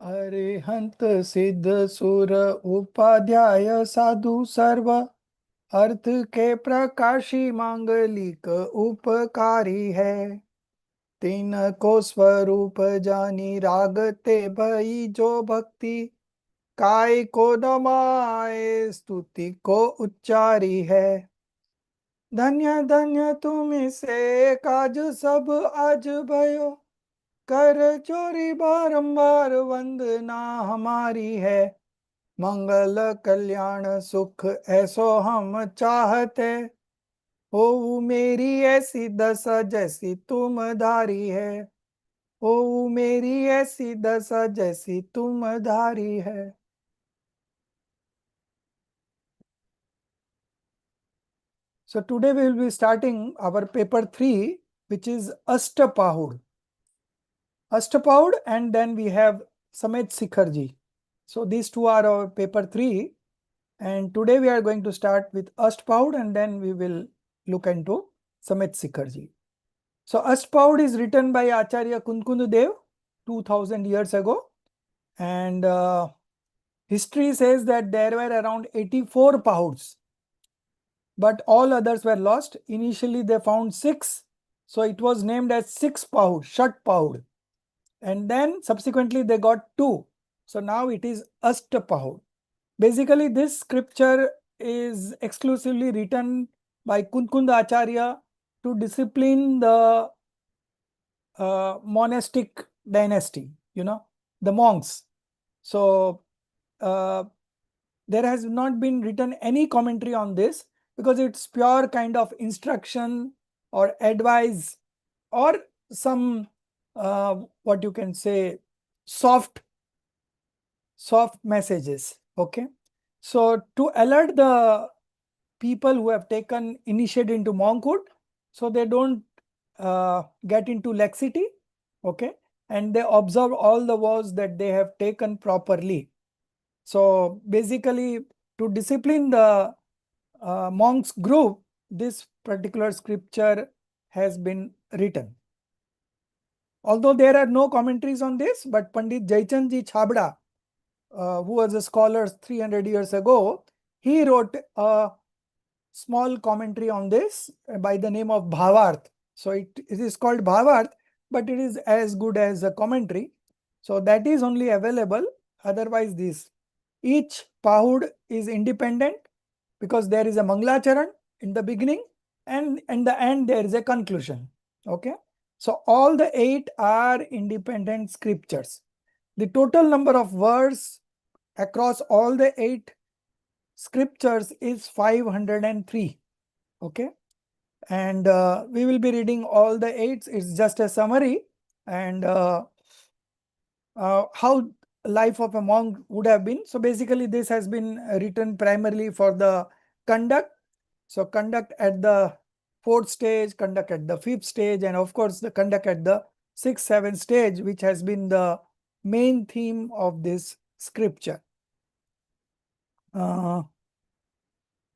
अरिहंत सिद्ध सुर उपाध्याय साधु सर्व अर्थ के प्रकाशी मांगलिक उपकारी है। तीन को स्वरूप जानी रागते भई जो भक्ति काय को नमाए स्तुति को उच्चारी है। धन्य धन्य तुम से काज सब आज भयो कर चोरी बारंबार वंदना हमारी है। मंगल कल्याण सुख ऐसो हम चाहते हो मेरी ऐसी दशा जैसी तुम धारी है। हो मेरी ऐसी दशा जैसी तुम धारी है। So today we will be starting our paper 3, which is Ashtapahud. Ashtapahud, and then we have Samet Sikharji. So these two are our paper 3, and today we are going to start with Ashtapahud and then we will look into Samet Sikharji. So Ashtapahud is written by Acharya Kunkund Dev 2000 years ago, and history says that there were around 84 Pahuds, but all others were lost. Initially they found 6, so it was named as 6 Pahud, Shat Pahud, and then subsequently they got 2, so now it is Ashtapahud. Basically this scripture is exclusively written by Kunkund Acharya to discipline the monastic dynasty, the monks. So there has not been written any commentary on this because it's pure kind of instruction or advice or some what you can say soft messages. Okay, so to alert the people who have taken initiative into monkhood, so they don't get into laxity, okay, and they observe all the vows that they have taken properly. So basically to discipline the monks group, this particular scripture has been written. Although there are no commentaries on this, but Pandit Jaichandji Chabda, who was a scholar 300 years ago, he wrote a small commentary on this by the name of Bhavarth. So it is called Bhavarth, but it is as good as a commentary. So that is only available. Otherwise, each Pahud is independent because there is a Manglacharan in the beginning and in the end there is a conclusion. Okay. So all the 8 are independent scriptures. The total number of words across all the 8 scriptures is 503. Okay. And we will be reading all the 8. It's just a summary and how life of a monk would have been. So basically this has been written primarily for the conduct. So conduct at the 4th stage, conduct at the 5th stage, and of course the conduct at the 6th, 7th stage, which has been the main theme of this scripture.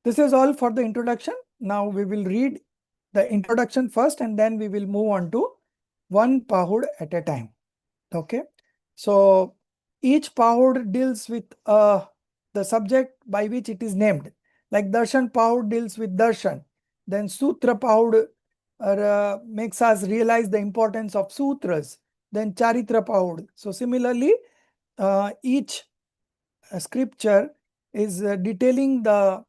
This is all for the introduction. Now we will read the introduction first and then we will move on to one Pahud at a time. Okay. So each Pahud deals with the subject by which it is named. Like Darshan Pahud deals with Darshan. Then Sutra Pahud makes us realize the importance of sutras. Then Charitra Pahud. So similarly, each scripture is detailing the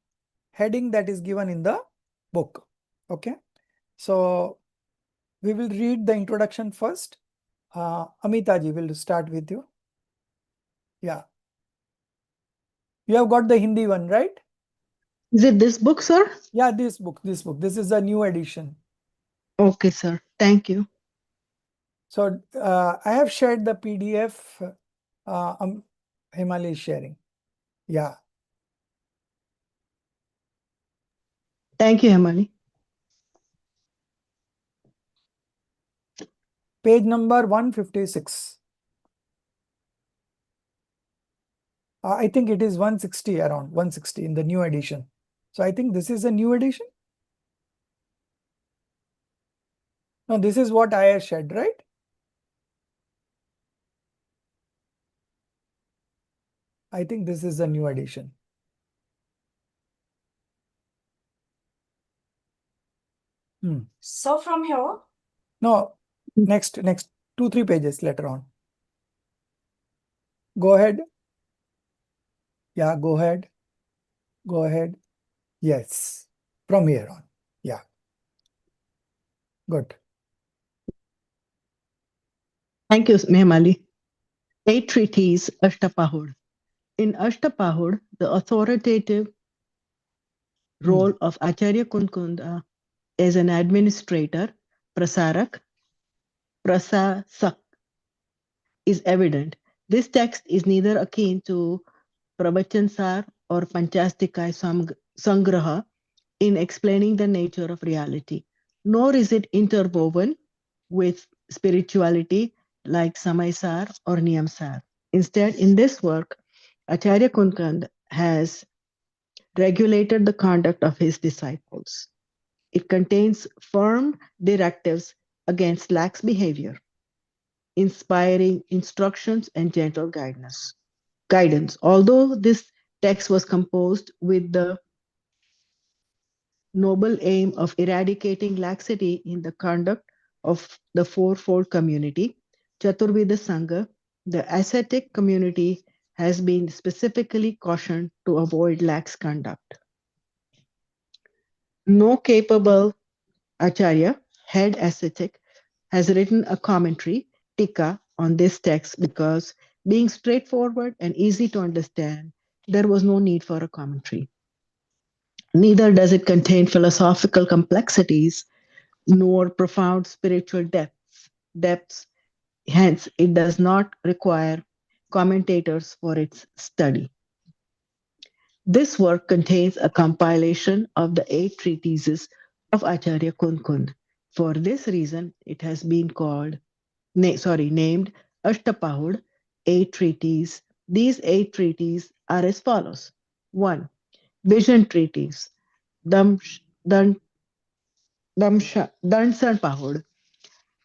heading that is given in the book. Okay. So we will read the introduction first. Amitaji will start with you. Yeah. You have got the Hindi one, right? Is it this book, sir? Yeah, this book. This is a new edition. Okay, sir. Thank you. So I have shared the PDF. Himali is sharing. Yeah. Thank you, Hemali. Page number 156. I think it is 160, around 160 in the new edition. So I think this is a new edition. No, this is what I have shared, right? I think this is a new addition. So from here, No, next 2-3 pages later on. Go ahead. Yeah, go ahead. Go ahead. Yes, from here on. Yeah, good. Thank you, Mehmali. 8 treaties, Ashtapahud. In Ashtapahud, the authoritative role of Acharya Kunkunda as an administrator, prasarak, prasasak, is evident. This text is neither akin to Pravachansar or Panchastikai Sangraha in explaining the nature of reality, nor is it interwoven with spirituality like Samaisar or Niyamsar. Instead, in this work, Acharya Kunkand has regulated the conduct of his disciples. It contains firm directives against lax behavior, inspiring instructions and gentle guidance. Although this text was composed with the noble aim of eradicating laxity in the conduct of the fourfold community, Chaturveda Sangha, the ascetic community, has been specifically cautioned to avoid lax conduct. No capable Acharya, head ascetic, has written a commentary, Tika, on this text because, being straightforward and easy to understand, there was no need for a commentary. Neither does it contain philosophical complexities nor profound spiritual depths. Hence, it does not require commentators for its study. This work contains a compilation of the 8 treatises of Acharya Kunkund. For this reason, it has been named Ashtapahud, 8 treatises. These 8 treatises are as follows. 1. Vision treatise, Danshan Pahud,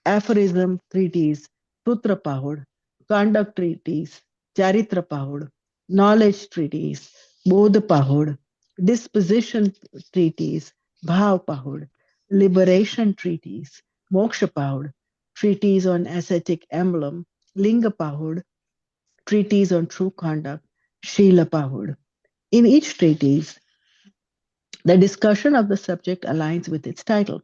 aphorism treatise, Sutra Pahud, conduct treatise, Charitra Pahud, knowledge treatise, Bodh Pahud, disposition treatise, Bhav Pahud, liberation treatise, Moksha Pahud, treatise on ascetic emblem, Linga Pahud, treatise on true conduct, Shila Pahud. In each treatise, the discussion of the subject aligns with its title,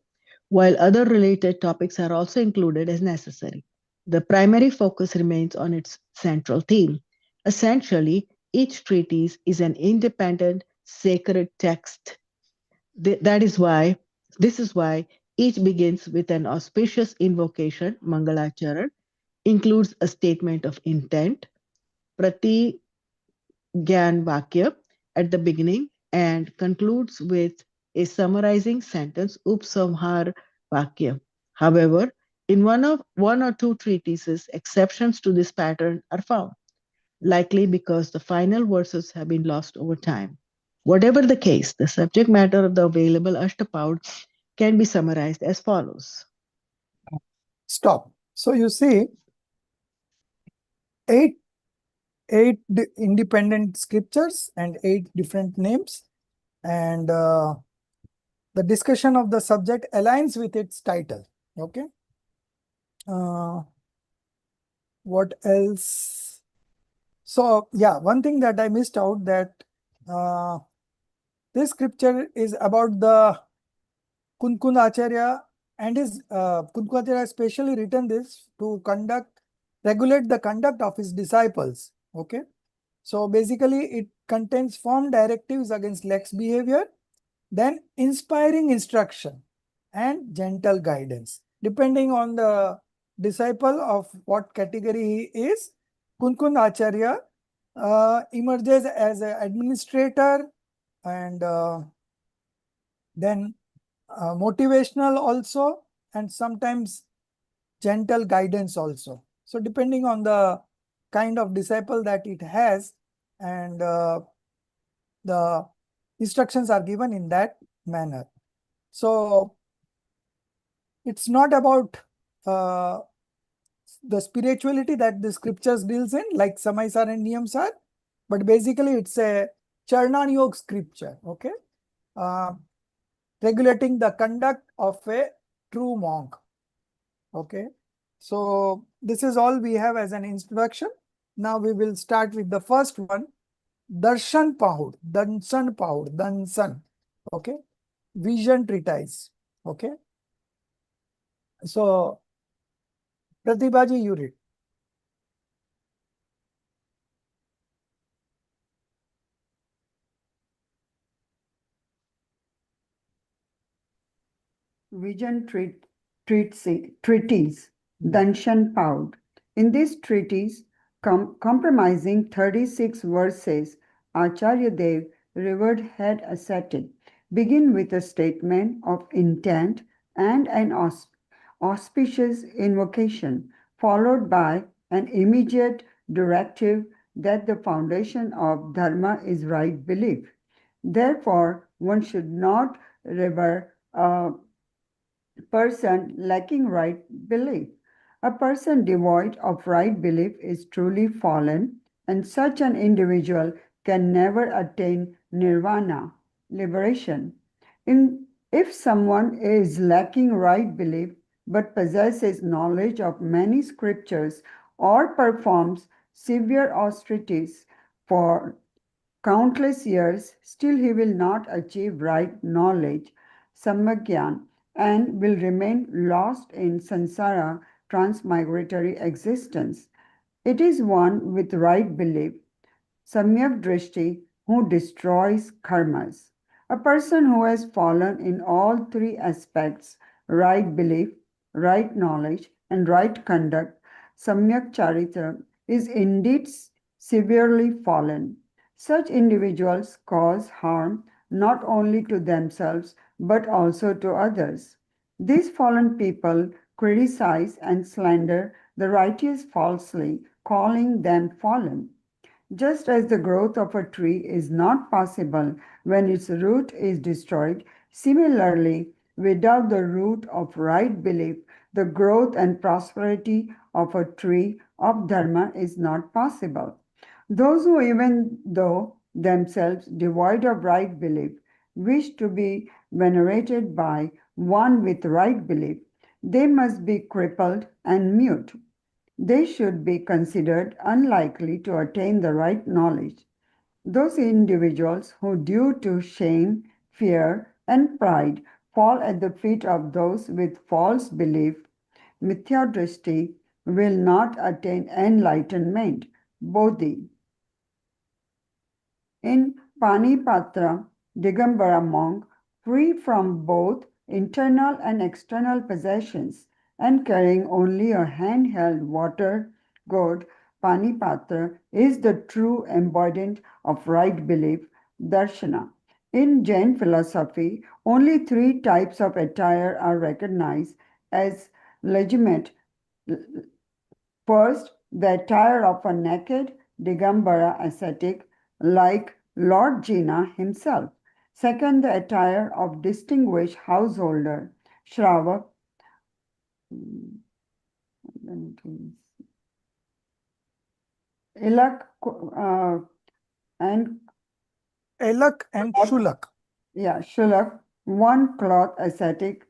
while other related topics are also included as necessary. The primary focus remains on its central theme. Essentially, each treatise is an independent sacred text. That is why, this is why each begins with an auspicious invocation, Mangalacharan, includes a statement of intent, Prati Gyan Vakya at the beginning and concludes with a summarizing sentence, Upsamhar Vakya. However, in one or two treatises, exceptions to this pattern are found, likely because the final verses have been lost over time. Whatever the case, the subject matter of the available Ashtapad can be summarized as follows. Stop. So you see, eight independent scriptures and 8 different names, and the discussion of the subject aligns with its title. Okay. What else? So yeah, one thing that I missed out, that this scripture is about the Kunkund Acharya, and his Kunkund Acharya specially written this to regulate the conduct of his disciples. Okay. So basically it contains firm directives against lax behavior, then inspiring instruction and gentle guidance. Depending on the disciple of what category he is, Kunkund Acharya emerges as an administrator, and then motivational also, and sometimes gentle guidance also. So depending on the kind of disciple that it has, and the instructions are given in that manner. So it's not about the spirituality that the scriptures deals in, like Samaisar and Niyamsar, but basically it's a Charnan Yog scripture, okay, regulating the conduct of a true monk. Okay, so this is all we have as an introduction. Now we will start with the first one, Darshan Pahud, Danshan Pahud, Dansan. Okay, vision treatise. Okay, so Pratibhaji, you read. Vision treatise, Danshan Paud. In this treatise, compromising 36 verses, Acharya Dev, revered head ascetic, begin with a statement of intent and an auspicious invocation, followed by an immediate directive that the foundation of Dharma is right belief. Therefore, one should not revere a person lacking right belief. A person devoid of right belief is truly fallen, and such an individual can never attain nirvana, liberation. If someone is lacking right belief but possesses knowledge of many scriptures or performs severe austerities for countless years, still he will not achieve right knowledge, samagyan, and will remain lost in samsara transmigratory existence. It is one with right belief, samyak drishti, who destroys karmas. A person who has fallen in all three aspects, right belief, right knowledge, and right conduct, samyak charitra, is indeed severely fallen. Such individuals cause harm not only to themselves but also to others. These fallen people criticize and slander the righteous falsely, calling them fallen. Just as the growth of a tree is not possible when its root is destroyed, similarly, without the root of right belief, the growth and prosperity of a tree of Dharma is not possible. Those who, even though themselves devoid of right belief, wish to be venerated by one with right belief, they must be crippled and mute. They should be considered unlikely to attain the right knowledge. Those individuals who, due to shame, fear, and pride, fall at the feet of those with false belief, mithya will not attain enlightenment, bodhi. In Panipatra, Digambara monk, free from both internal and external possessions, and carrying only a handheld water gourd, Panipatra is the true embodiment of right belief, darshana. In Jain philosophy, only three types of attire are recognized as legitimate. First, the attire of a naked Digambara ascetic like Lord Jinnah himself. Second, the attire of distinguished householder Shravak Ilak and Elak and Shulak. Shulak, one cloth ascetic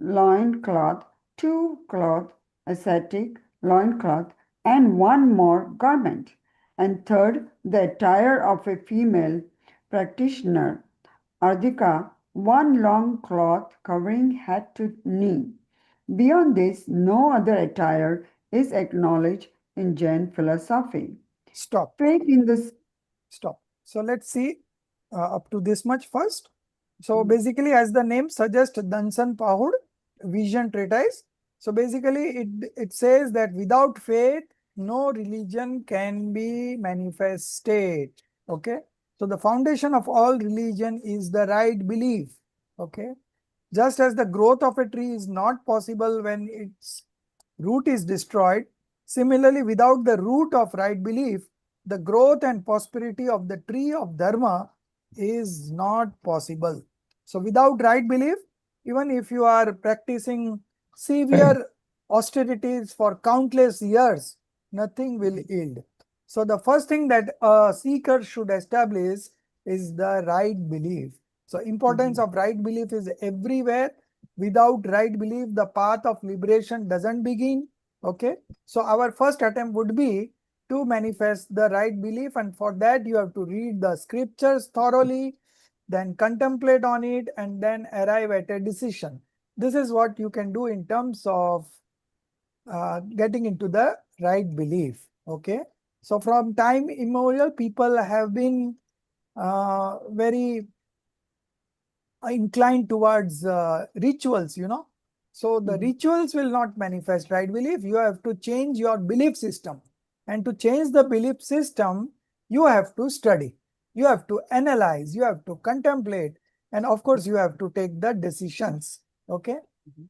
loin cloth, two cloth ascetic loin cloth, and one more garment. And third, the attire of a female practitioner, Ardhika, one long cloth covering head to knee. Beyond this, no other attire is acknowledged in Jain philosophy. Stop. Faith in the Stop. So let's see up to this much first. So basically, as the name suggests, Dansan Pahud, vision treatise. So basically, it says that without faith, no religion can be manifested. Okay. So the foundation of all religion is the right belief. Okay. Just as the growth of a tree is not possible when its root is destroyed, similarly, without the root of right belief, the growth and prosperity of the tree of Dharma is not possible. So, without right belief, even if you are practicing severe austerities for countless years, nothing will yield. So the first thing that a seeker should establish is the right belief. So importance of right belief is everywhere. Without right belief, the path of liberation doesn't begin. Okay. So our first attempt would be to manifest the right belief, and for that you have to read the scriptures thoroughly, then contemplate on it, and then arrive at a decision. This is what you can do in terms of getting into the right belief. Okay. So from time immemorial, people have been very inclined towards rituals, you know. So the rituals will not manifest right belief. You have to change your belief system. And to change the belief system, you have to study. You have to analyze. You have to contemplate. And of course, you have to take the decisions. Okay.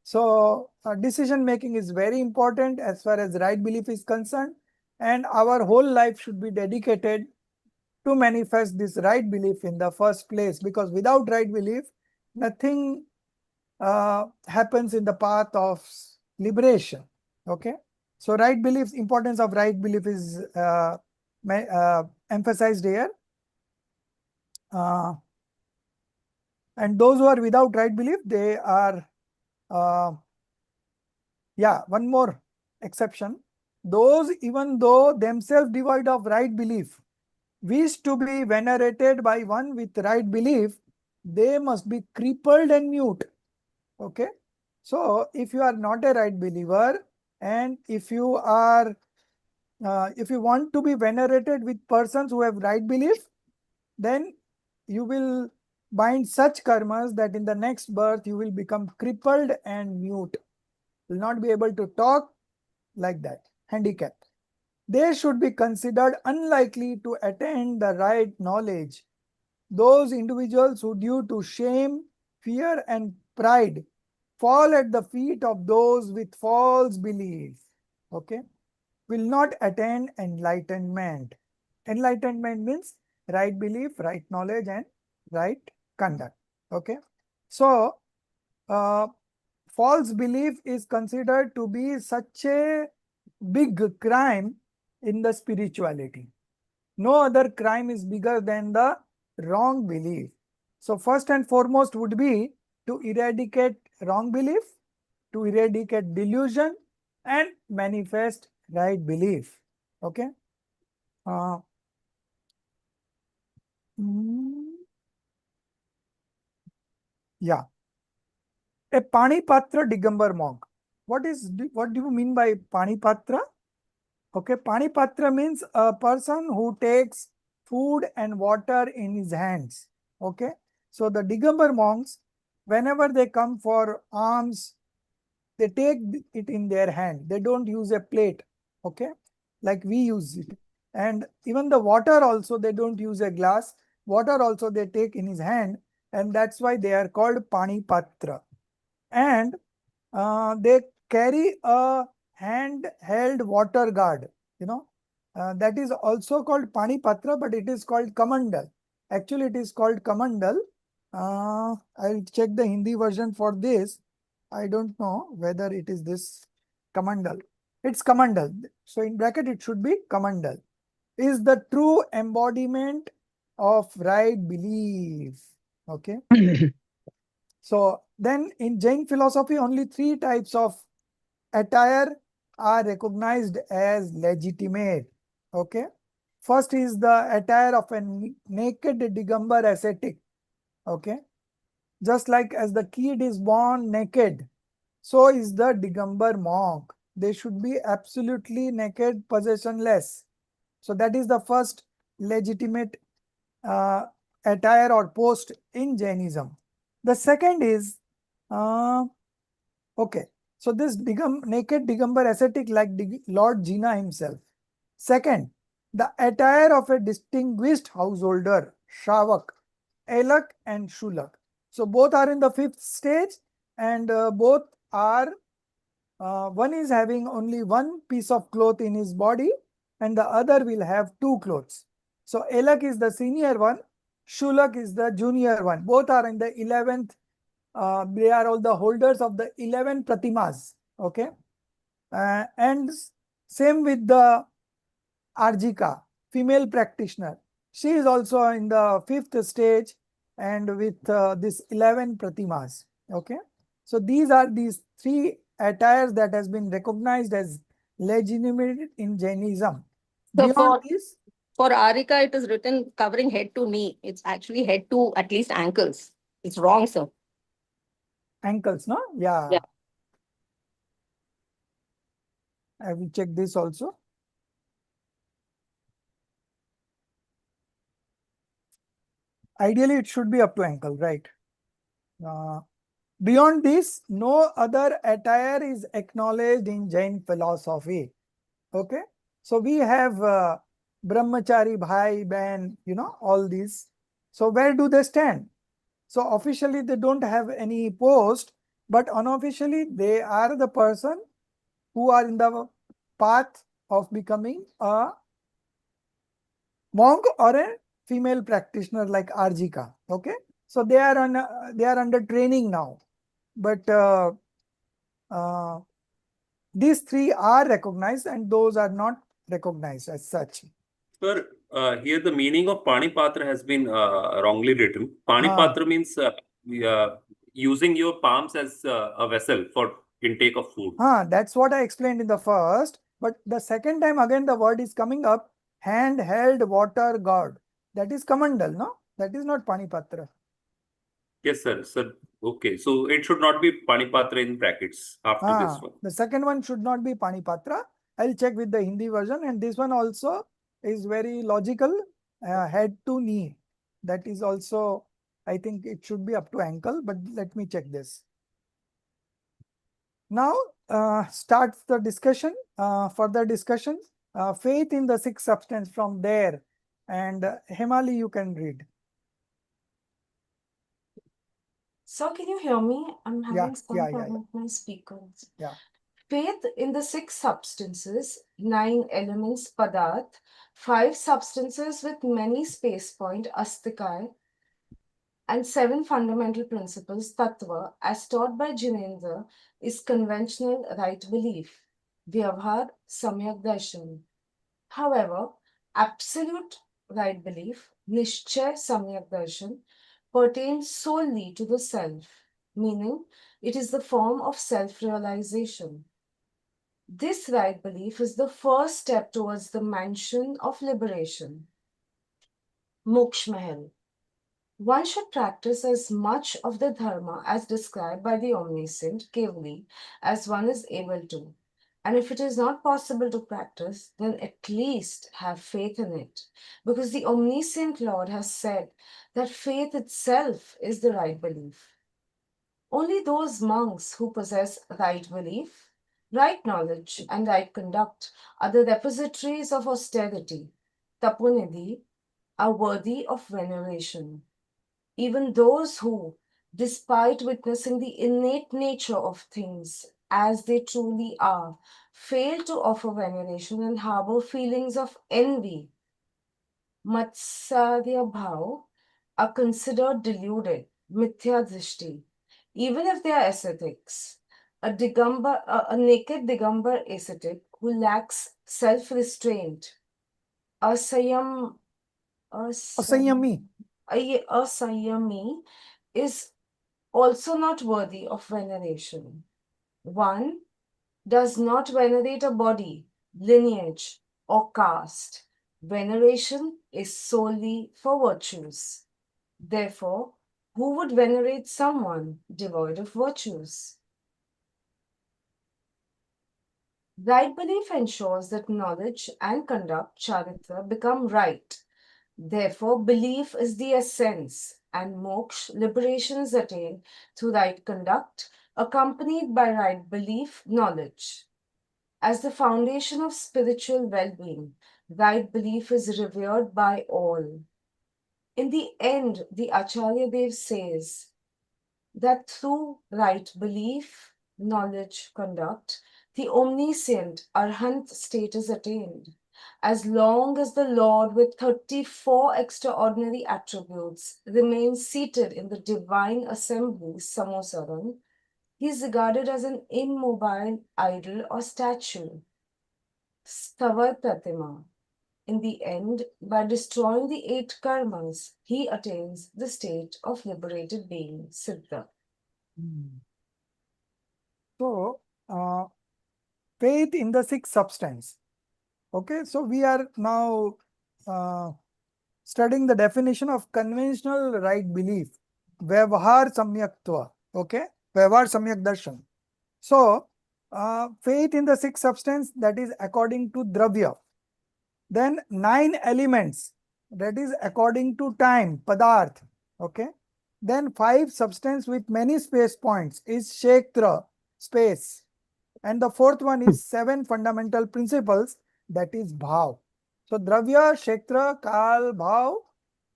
So decision making is very important as far as right belief is concerned. And our whole life should be dedicated to manifest this right belief in the first place, because without right belief, nothing happens in the path of liberation. Okay. So right beliefs, importance of right belief is emphasized here. And those who are without right belief, they are, one more exception. Those, even though themselves devoid of right belief, wish to be venerated by one with right belief, they must be crippled and mute. Okay. So if you are not a right believer, and if you are, if you want to be venerated with persons who have right belief, then you will bind such karmas that in the next birth you will become crippled and mute. Will not be able to talk, like that, handicapped. They should be considered unlikely to attain the right knowledge. Those individuals who, due to shame, fear, and pride, fall at the feet of those with false belief, okay, will not attain enlightenment. Enlightenment means right belief, right knowledge, and right conduct. Okay. So, false belief is considered to be such a big crime in the spirituality. No other crime is bigger than the wrong belief. So first and foremost would be to eradicate wrong belief, to eradicate delusion, and manifest right belief. Okay. Uh, yeah. A Panipatra Digambar monk. What do you mean by Panipatra? Okay, Panipatra means a person who takes food and water in his hands. Okay, so the Digambar monks, whenever they come for alms, they take it in their hand. They don't use a plate. Okay, like we use it. And even the water also, they don't use a glass. Water also they take in his hand, and that's why they are called Panipatra. And they carry a hand-held water guard, you know, that is also called Panipatra, but it is called Kamandal. Actually, it is called Kamandal. I'll check the Hindi version for this. I don't know whether it is this Kamandal. It's Kamandal. So in bracket, it should be Kamandal. Is the true embodiment of right belief. Okay. So then in Jain philosophy, only three types of attire are recognized as legitimate. Okay. First is the attire of a naked Digambar ascetic. Okay. Just like as the kid is born naked, so is the Digambar monk. They should be absolutely naked, possessionless. So that is the first legitimate uh, attire or post in Jainism. The second is, okay, so this naked Digambar ascetic like Lord Jina himself. Second, the attire of a distinguished householder, Shravak, Elak and Shulak. So both are in the fifth stage, and both are, one is having only one piece of cloth in his body and the other will have two clothes. So Elak is the senior one, Shulak is the junior one. Both are in the 11th. They are all the holders of the 11 pratimas. Okay. And same with the Arjika. female practitioner. She is also in the 5th stage and with this 11 pratimas. Okay. So these are these 3 attires that has been recognized as legitimate in Jainism. So Beyond this, for Arika, it is written covering head to knee. It's actually head to at least ankles. It's wrong, sir. ankles, no? Yeah. Yeah. I will check this also. Ideally, it should be up to ankle, right? Beyond this, no other attire is acknowledged in Jain philosophy. Okay. So we have Brahmachari, Bhai, Ben, all these. So where do they stand? So officially they don't have any post, but unofficially they are the person who are in the path of becoming a monk or a female practitioner like Arjika. Okay. So they are under training now, but these 3 are recognized and those are not recognized as such. Sir, here the meaning of Panipatra has been wrongly written. Panipatra means using your palms as a vessel for intake of food. That's what I explained in the first, but the second time again the word is coming up, hand held water god. That is Kamandal, no? That is not Panipatra. Yes, sir. Sir, okay. So it should not be Panipatra in brackets after this one. The second one should not be Panipatra. I'll check with the Hindi version, and this one also is very logical, head to knee. That is also, I think it should be up to ankle, but let me check this. Now starts the discussion, further discussion, faith in the 6 substance from there. And Hemali, you can read. Sir, can you hear me? I'm having some yeah. problem with my speakers. Yeah. Faith in the 6 substances, 9 elements, Padarth, 5 substances with many space point, Astikai, and 7 fundamental principles, Tattva, as taught by Jinendra, is conventional right belief, Vyavhar, Samyak Darshan. However, absolute right belief, Nishchay Samyak Darshan, pertains solely to the self, meaning it is the form of self-realization. This right belief is the first step towards the mansion of liberation. Moksha Mahal. One should practice as much of the dharma as described by the omniscient Kevali as one is able to. And if it is not possible to practice, then at least have faith in it. Because the omniscient Lord has said that faith itself is the right belief. Only those monks who possess right belief, right knowledge, and right conduct are the repositories of austerity, tapunidhi, are worthy of veneration. Even those who, despite witnessing the innate nature of things as they truly are, fail to offer veneration and harbor feelings of envy, Matsarya Bhav, are considered deluded, Mithya Drishti, even if they are ascetics. A naked Digambar ascetic who lacks self-restraint, asayam, Asayami. asayami, is also not worthy of veneration. One does not venerate a body, lineage, or caste. Veneration is solely for virtues. Therefore, who would venerate someone devoid of virtues? Right belief ensures that knowledge and conduct, charitra, become right. Therefore, belief is the essence, and moksha, liberation, is attained through right conduct, accompanied by right belief, knowledge. As the foundation of spiritual well-being, right belief is revered by all. In the end, the Acharya Dev says that through right belief, knowledge, conduct, the omniscient Arhant state is attained. As long as the Lord with 34 extraordinary attributes remains seated in the divine assembly, Samosaran, he is regarded as an immobile idol or statue. Stavar Pratima. In the end, by destroying the 8 karmas, he attains the state of liberated being, Siddha. So, faith in the 6 substance. Okay, so we are now studying the definition of conventional right belief, Vyavahar Samyaktva. Okay, Vyavahar Samyak Darshan. So, faith in the 6 substance, that is according to Dravya. Then 9 elements, that is according to time, Padarth. Okay. Then 5 substance with many space points is Kshetra, space. And the fourth one is 7 fundamental principles, that is Bhav. So Dravya, Kshetra, Kal, Bhav.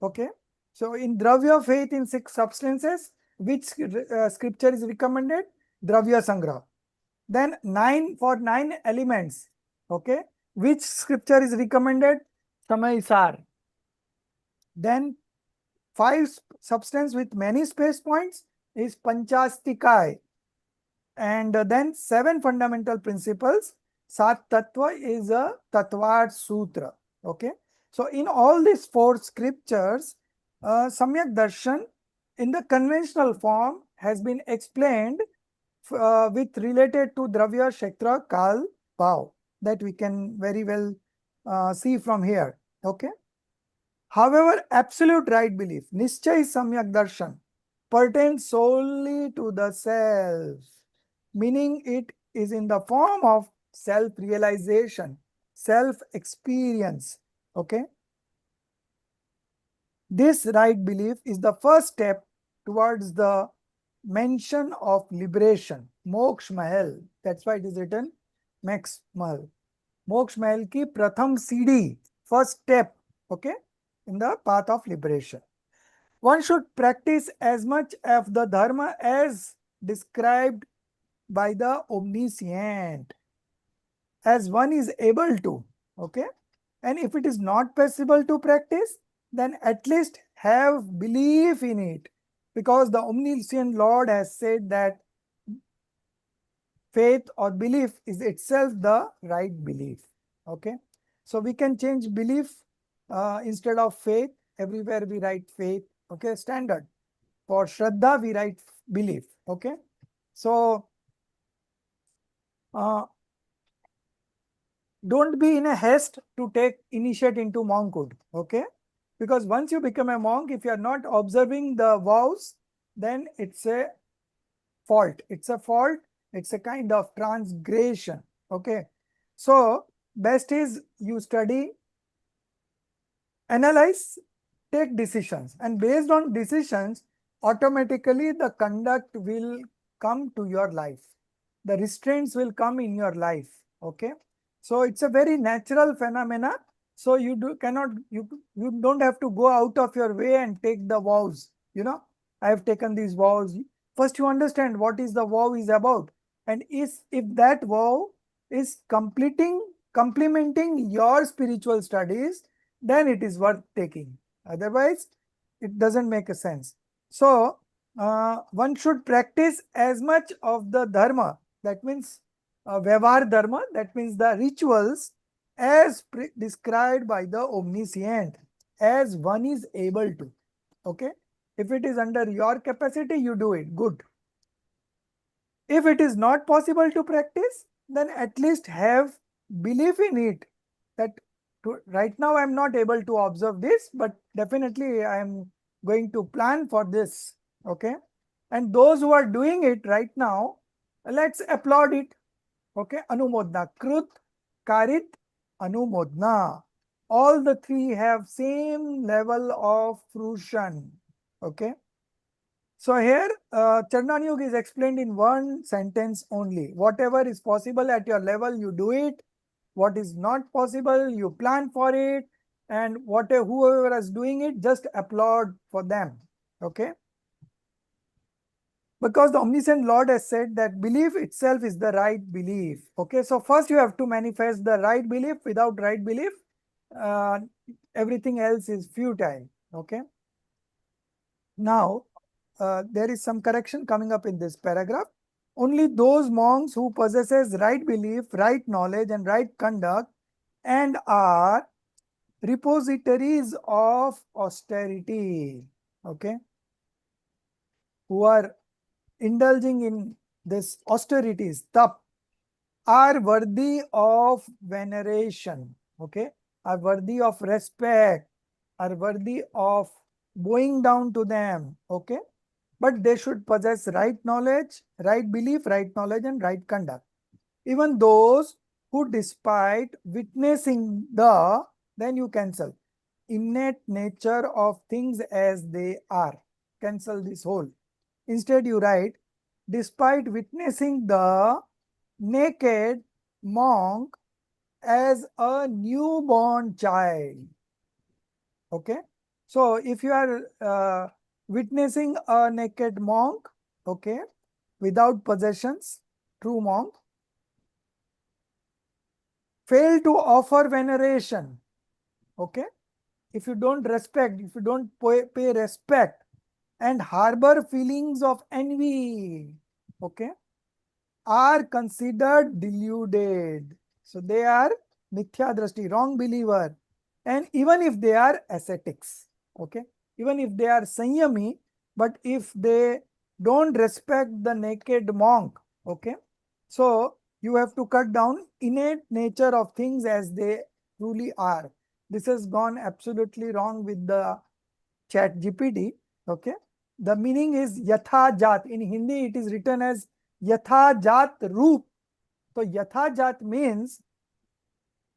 Okay. So in Dravya, faith in 6 substances, which scripture is recommended? Dravya Sangra. Then 9 elements. Okay. Which scripture is recommended? Samaisar. Then 5 substance with many space points is Panchastikai. And then 7 fundamental principles. Sat Tattva is a Tattvad Sutra. Okay. So in all these 4 scriptures, Samyak Darshan in the conventional form has been explained with related to Dravya, Kshetra, Kal, Bhav, that we can very well see from here. Okay. However, absolute right belief, Nischay Samyak Darshan, pertains solely to the self, meaning it is in the form of self-realization, self-experience. Okay. This right belief is the first step towards the mention of liberation, Moksha Mahal. That's why it is written Moksha Mahal. Moksha Mahal ki pratham CD, first step, okay, in the path of liberation. One should practice as much of the dharma as described by the omniscient, as one is able to, okay. And if it is not possible to practice, then at least have belief in it, because the omniscient Lord has said that faith or belief is itself the right belief. Okay. So we can change belief instead of faith. Everywhere we write faith. Okay. Standard. For Shraddha, we write belief. Okay. So don't be in a haste to take initiate into monkhood. Okay. Because once you become a monk, if you are not observing the vows, then it's a fault. It's a fault. It's a kind of transgression. Okay. So best is you study, analyze, take decisions, and based on decisions, automatically the conduct will come to your life. The restraints will come in your life. Okay. So it's a very natural phenomena. So you don't have to go out of your way and take the vows. You know, I have taken these vows. First, you understand what is the vow is about, and if that vow is complementing your spiritual studies, then it is worth taking. Otherwise, it doesn't make a sense. So one should practice as much of the dharma. That means Vyavahar dharma. That means the rituals as described by the omniscient, as one is able to. Okay. If it is under your capacity, you do it. Good. If it is not possible to practice, then at least have belief in it. That right now I am not able to observe this, but definitely I am going to plan for this. Okay. And those who are doing it right now, let's applaud it. Okay. Anumodna. Krut, Karit, Anumodna. All the 3 have same level of fruition. Okay. So here, Charnan Yoga is explained in one sentence only. Whatever is possible at your level, you do it. What is not possible, you plan for it. And whoever is doing it, just applaud for them. Okay. Because the omniscient Lord has said that belief itself is the right belief. Okay. So first you have to manifest the right belief. Without right belief, everything else is futile. Okay. Now, there is some correction coming up in this paragraph. Only those monks who possesses right belief, right knowledge, and right conduct, and are repositories of austerity, okay, who are indulging in this austerities, tap, are worthy of veneration, okay, are worthy of respect, are worthy of bowing down to them, okay, but they should possess right knowledge, right belief, right knowledge, and right conduct. Even those who, despite witnessing the, then you cancel, innate nature of things as they are. Cancel this whole. Instead, you write, despite witnessing the naked monk as a newborn child. Okay. So, if you are witnessing a naked monk, okay, without possessions, true monk, fail to offer veneration, okay, if you don't respect, if you don't pay respect and harbor feelings of envy, okay, are considered deluded. So they are mithya drashti, wrong believer. And even if they are ascetics, okay, even if they are sanyami, but if they don't respect the naked monk, okay, so you have to cut down innate nature of things as they truly are. This has gone absolutely wrong with the chat GPT, okay. The meaning is yatha jat. In Hindi, it is written as yatha jat roop. So yatha jat means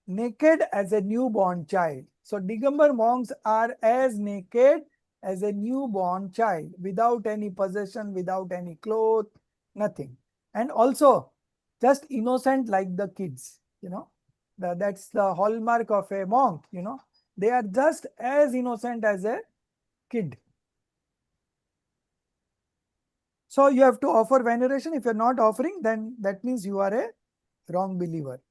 naked as a newborn child. So Digambar monks are as naked as a newborn child, without any possession, without any clothes, nothing. And also just innocent like the kids, you know. That's the hallmark of a monk, you know. They are just as innocent as a kid. So you have to offer veneration. If you're not offering, then that means you are a wrong believer.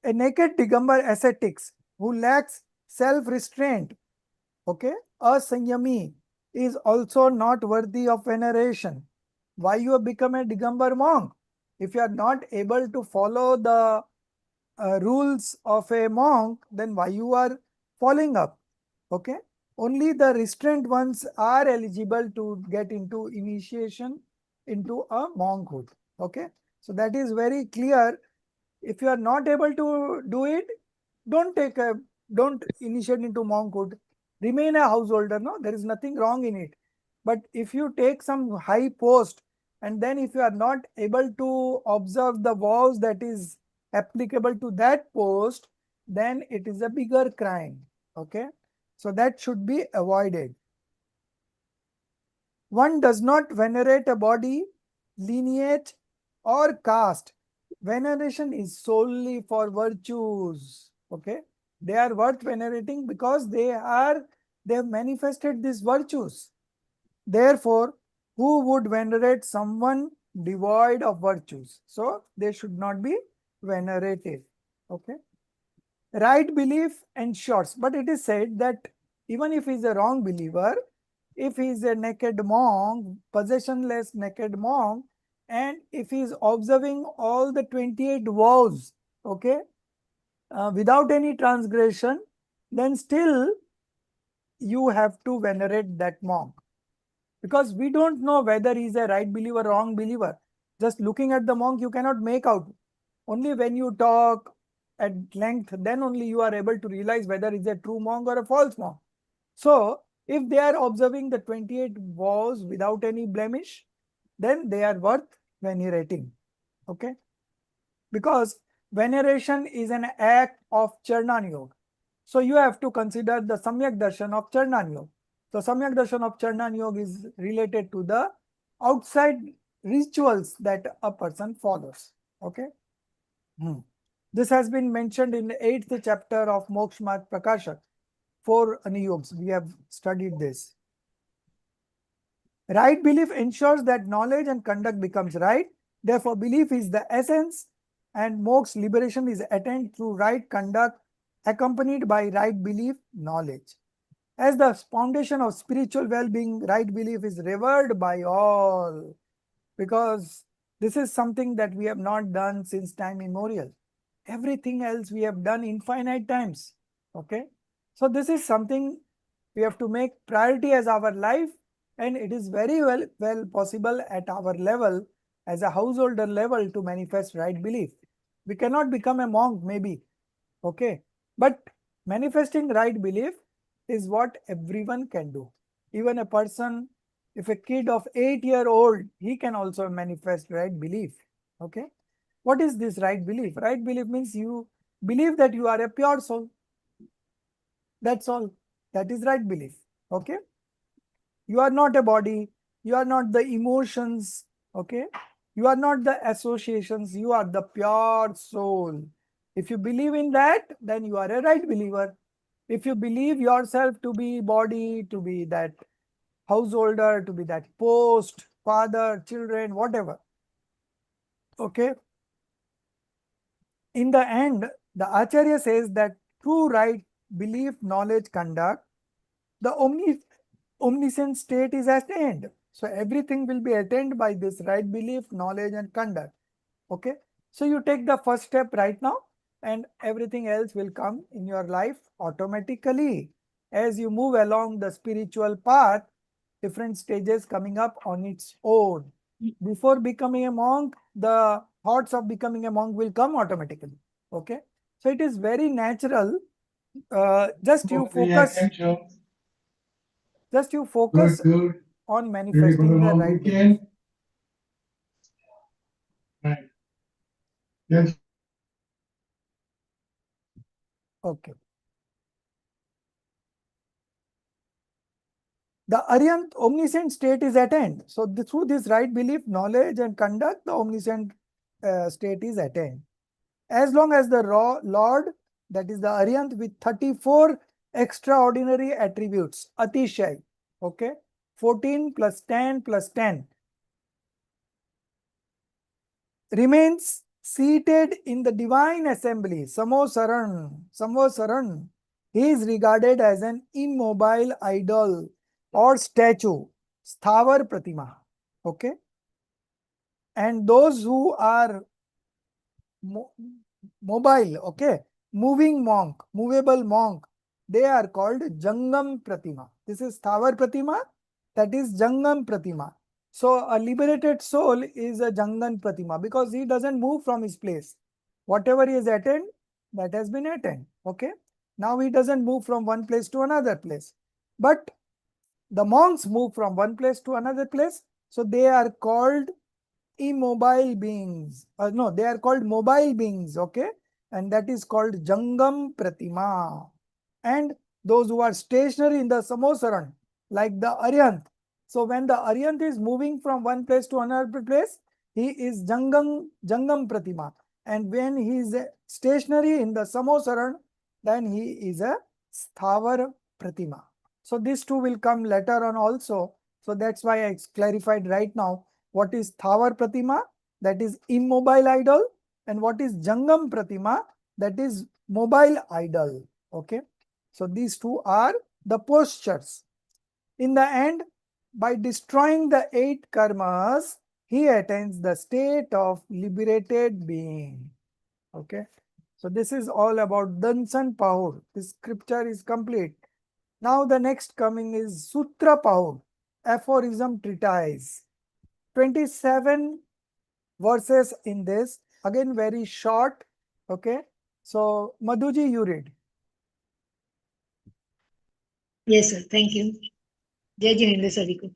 A naked Digambar ascetics who lacks self-restraint, okay, a sanyami, is also not worthy of veneration. Why you have become a Digambar monk? If you are not able to follow the rules of a monk, then why you are following up? Okay. Only the restrained ones are eligible to get into initiation into a monkhood. Okay. So that is very clear. If you are not able to do it, don't initiate into monkhood. Remain a householder. No, there is nothing wrong in it. But if you take some high post and then if you are not able to observe the vows that is applicable to that post, then it is a bigger crime. Okay. So that should be avoided. One does not venerate a body, lineage, or caste. Veneration is solely for virtues. Okay. They are worth venerating because they have manifested these virtues. Therefore, who would venerate someone devoid of virtues? So they should not be venerated. Okay. Right belief ensures, but it is said that even if he is a wrong believer, if he is a naked monk, possessionless naked monk, and if he is observing all the 28 vows, okay, without any transgression, then still you have to venerate that monk. Because we don't know whether he is a right believer or wrong believer. Just looking at the monk, you cannot make out. Only when you talk at length, then only you are able to realize whether it's a true monk or a false monk. So, if they are observing the 28 vows without any blemish, then they are worth venerating. Okay? Because veneration is an act of Charnan Yoga. So, you have to consider the Samyak Darshan of Charnan Yoga. So, Samyak Darshan of Charnan Yoga is related to the outside rituals that a person follows. Okay? This has been mentioned in the 8th chapter of Moksha Marg Prakashak. 4 Aniyogs. We have studied this. Right belief ensures that knowledge and conduct becomes right. Therefore, belief is the essence and moksha liberation is attained through right conduct accompanied by right belief knowledge. As the foundation of spiritual well-being, right belief is revered by all because this is something that we have not done since time immemorial. Everything else we have done infinite times. Okay. So this is something we have to make priority as our life, and it is very well possible at our level as a householder level to manifest right belief. We cannot become a monk maybe, okay, but manifesting right belief is what everyone can do. Even a person, if a kid of 8-year-old, he can also manifest right belief. Okay. What is this right belief? Right belief means you believe that you are a pure soul. That's all. That is right belief. Okay. You are not a body. You are not the emotions. Okay. You are not the associations. You are the pure soul. If you believe in that, then you are a right believer. If you believe yourself to be body, to be that householder, to be that post, father, children, whatever. Okay. In the end, the Acharya says that through right belief, knowledge, conduct, the omniscient state is attained. So everything will be attained by this right belief, knowledge, and conduct. Okay. So you take the first step right now, and everything else will come in your life automatically. As you move along the spiritual path, different stages coming up on its own. Before becoming a monk, the thoughts of becoming a monk will come automatically. Okay. So it is very natural. Just you focus on manifesting the right belief. Right. Yes. Okay. The Aryan omniscient state is attained. So through this right belief, knowledge, and conduct, the omniscient state is attained. As long as the Lord, that is the Aryan with 34 extraordinary attributes, Atishay, okay, 14 plus 10 plus 10, remains seated in the divine assembly, Samosaran, he is regarded as an immobile idol or statue, Sthavar Pratima. Okay. And those who are mobile, okay, moving monk, movable monk, they are called Jangam Pratima. This is Sthavar Pratima, that is Jangam Pratima. So a liberated soul is a Jangan Pratima because he doesn't move from his place. Whatever he has attained, that has been attained. Okay. Now he doesn't move from one place to another place. But the monks move from one place to another place. So they are called immobile beings. No, they are called mobile beings. Okay. And that is called Jangam Pratima. And those who are stationary in the Samosaran, like the Aryant. So when the Aryant is moving from one place to another place, he is Jangam Pratima. And when he is stationary in the Samosaran, then he is a Sthavar Pratima. So these two will come later on also. So that's why I clarified right now what is Sthavar Pratima, that is immobile idol, and what is Jangam Pratima, that is mobile idol. Okay. So these two are the postures. In the end, by destroying the 8 karmas, he attains the state of liberated being. Okay. So this is all about Dansan Pahur. This scripture is complete. Now the next coming is Sutra Pahur, aphorism treatise. 27 verses in this, again very short. Okay. So Madhuji, you read. Yes, sir. Thank you. Jai Jinendra Saviko.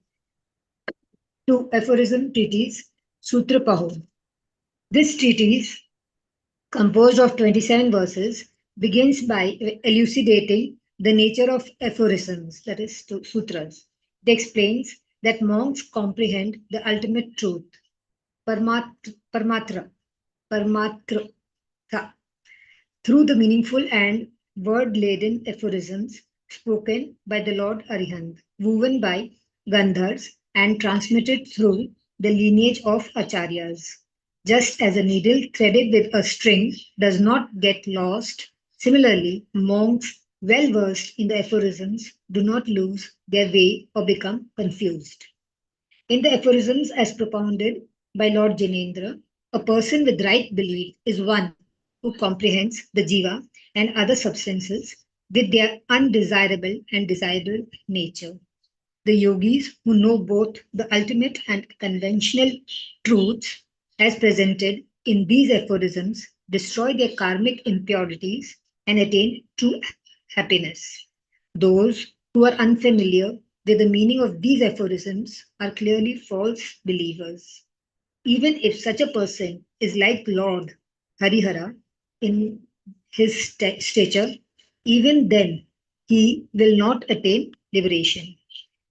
To aphorism treatise, Sutra Pahur. This treatise, composed of 27 verses, begins by elucidating the nature of aphorisms, that is, sutras. It explains that monks comprehend the ultimate truth, Parmatra, through the meaningful and word-laden aphorisms spoken by the Lord Arihant, woven by Gandhars and transmitted through the lineage of Acharyas. Just as a needle threaded with a string does not get lost, similarly, monks well versed in the aphorisms do not lose their way or become confused. In the aphorisms as propounded by Lord Janendra, a person with right belief is one who comprehends the jiva and other substances with their undesirable and desirable nature. The yogis who know both the ultimate and conventional truths as presented in these aphorisms destroy their karmic impurities and attain true happiness. Those who are unfamiliar with the meaning of these aphorisms are clearly false believers. Even if such a person is like Lord Harihara in his stature, even then he will not attain liberation.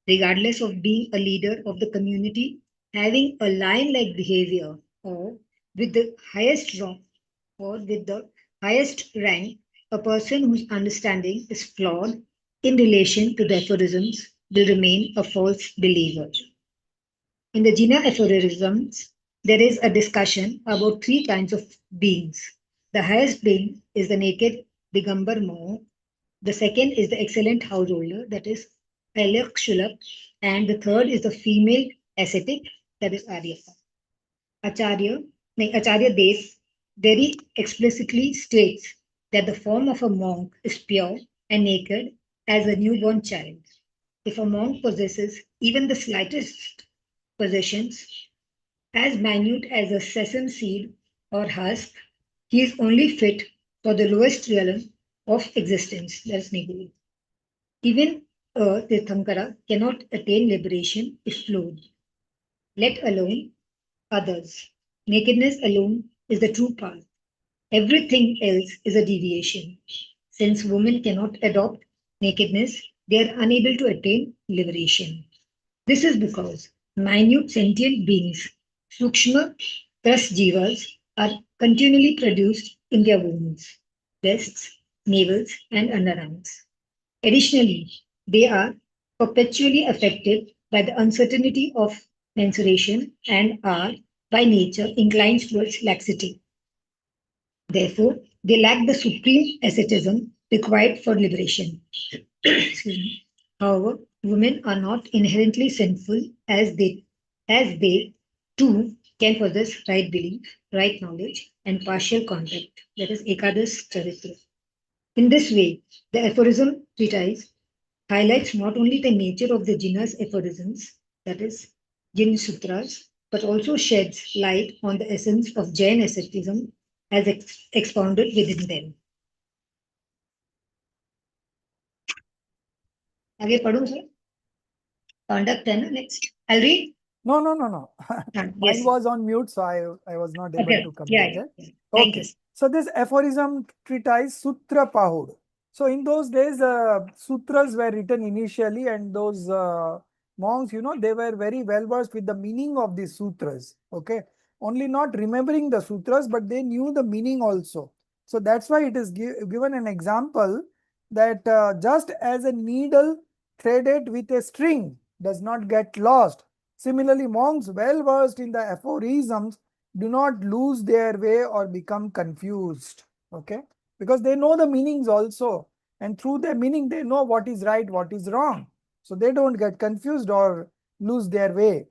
Regardless of being a leader of the community, having a lion-like behavior, or with the highest rank, or with the highest rank, a person whose understanding is flawed in relation to the aphorisms will remain a false believer. In the Jina aphorisms, there is a discussion about three kinds of beings. The highest being is the naked Digambar monk. The second is the excellent householder, that is Alyak Shulak. And the third is the female ascetic, that is Aryaka. Acharya Dev very explicitly states that the form of a monk is pure and naked as a newborn child. If a monk possesses even the slightest possessions, as minute as a sesame seed or husk, he is only fit for the lowest realm of existence, that's Niguri. Even a Tirthankara cannot attain liberation if flowed, let alone others. Nakedness alone is the true path. Everything else is a deviation. Since women cannot adopt nakedness, they are unable to attain liberation. This is because minute sentient beings, Sukshma Tras Jivas, are continually produced in their wombs, breasts, navels, and underarms. Additionally, they are perpetually affected by the uncertainty of menstruation and are, by nature, inclined towards laxity. Therefore, they lack the supreme asceticism required for liberation. Excuse me. However, women are not inherently sinful as they too can possess right belief, right knowledge, and partial contact. That is Ekadas Charitra. In this way, the aphorism treatise highlights not only the nature of the Jina's aphorisms, that is, Jin Sutras, but also sheds light on the essence of Jain asceticism as expounded within them. आगे पढ़ूं sir? Conduct है ना next. I'll read. No, no, no, no. Mine Yes. was on mute, so I was not able Okay. to Yeah. complete it. Thank Okay. you. So this aphorism treatise Sutra Pahud. So in those days, sutras were written initially, and those monks, they were very well versed with the meaning of these sutras. Okay, only not remembering the sutras, but they knew the meaning also. So that's why it is given an example that just as a needle threaded with a string does not get lost, similarly, monks well versed in the aphorisms do not lose their way or become confused. Okay, because they know the meanings also, and through their meaning they know what is right, what is wrong, so they don't get confused or lose their way.